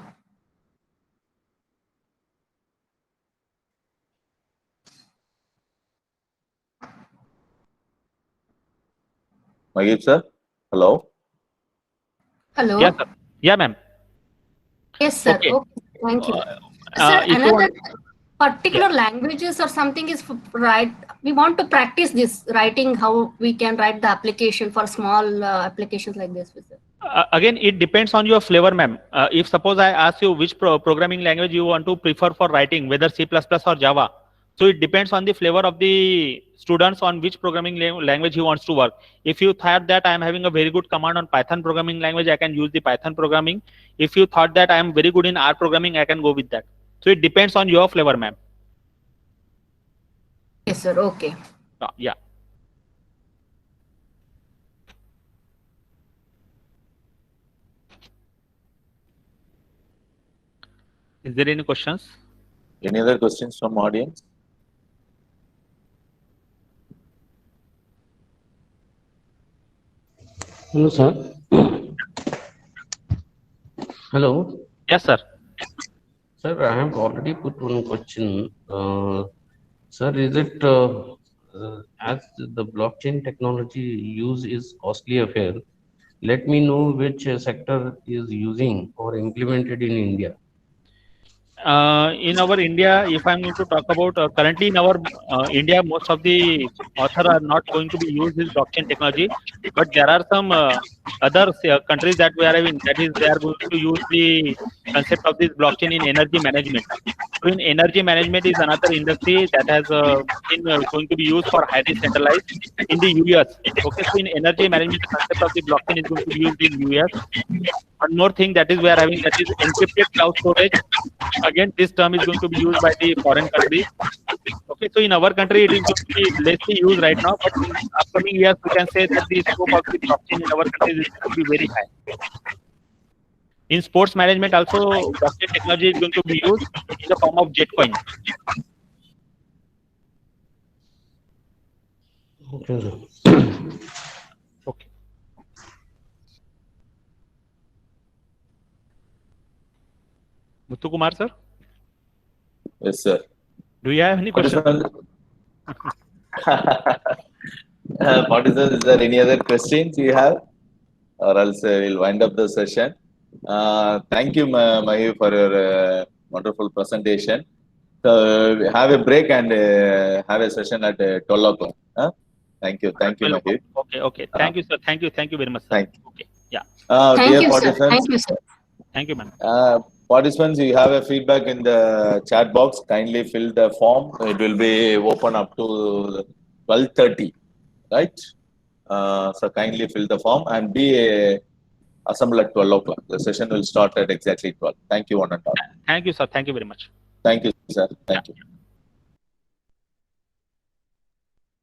Mahib sir, hello. Hello. Yes, sir. Yeah, ma'am. Yes, sir. Okay. Okay. Thank you. Uh, Sir, if you another want- particular languages or something is right. We want to practice this writing, how we can write the application for small applications like this. Sir. Again, it depends on your flavor, ma'am. If suppose I ask you which programming language you want to prefer for writing, whether C++ or Java, so it depends on the flavor of the students on which programming language he wants to work. If you thought that I am having a very good command on Python programming language, I can use the Python programming. If you thought that I am very good in R programming, I can go with that. So it depends on your flavor, ma'am. Yes, sir. Okay. Yeah. Is there any questions? Any other questions from audience? Hello, sir. Hello. Yes, sir. Sir, I have already put one question. Sir, is it as the blockchain technology use is costly affair? Let me know which sector is using or implemented in India. In our India, if I'm going to talk about currently in our India, most of the author are not going to be used this blockchain technology, but there are some other countries that we are having, that is, they are going to use the concept of this blockchain in energy management. So in energy management is another industry that has been going to be used for highly centralized in the US. Okay, so in energy management, the concept of the blockchain is going to be used in US. One more thing that is we are having, that is encrypted cloud storage. Again, this term is going to be used by the foreign countries. Okay, so in our country, it is going to be lessly used right now, but in upcoming years, we can say that the scope of the blockchain in our country is going to be very high. In sports management, also, blockchain technology is going to be used in the form of Jetcoin. Okay, sir. Okay. Muthukumar, sir, Yes, sir. do you have any questions? Participants, is there any other questions you have? Or else we'll wind up the session. Thank you, Mahi, for your wonderful presentation. So we have a break and have a session at 12 o'clock. Thank you. Thank you, Mahi. Okay, okay. Thank you, sir. Thank you. Thank you very much, sir. Thank you. Okay. Yeah. Thank Dear you, sir. participants, Thank you, sir. Thank you, ma'am. participants, you have a feedback in the chat box. Kindly fill the form. It will be open up to 12:30, right? So kindly fill the form and be assemble at 12 o'clock. The session will start at exactly 12. Thank you, one and all. Thank you, sir. Thank you very much. Thank you, sir. Thank you.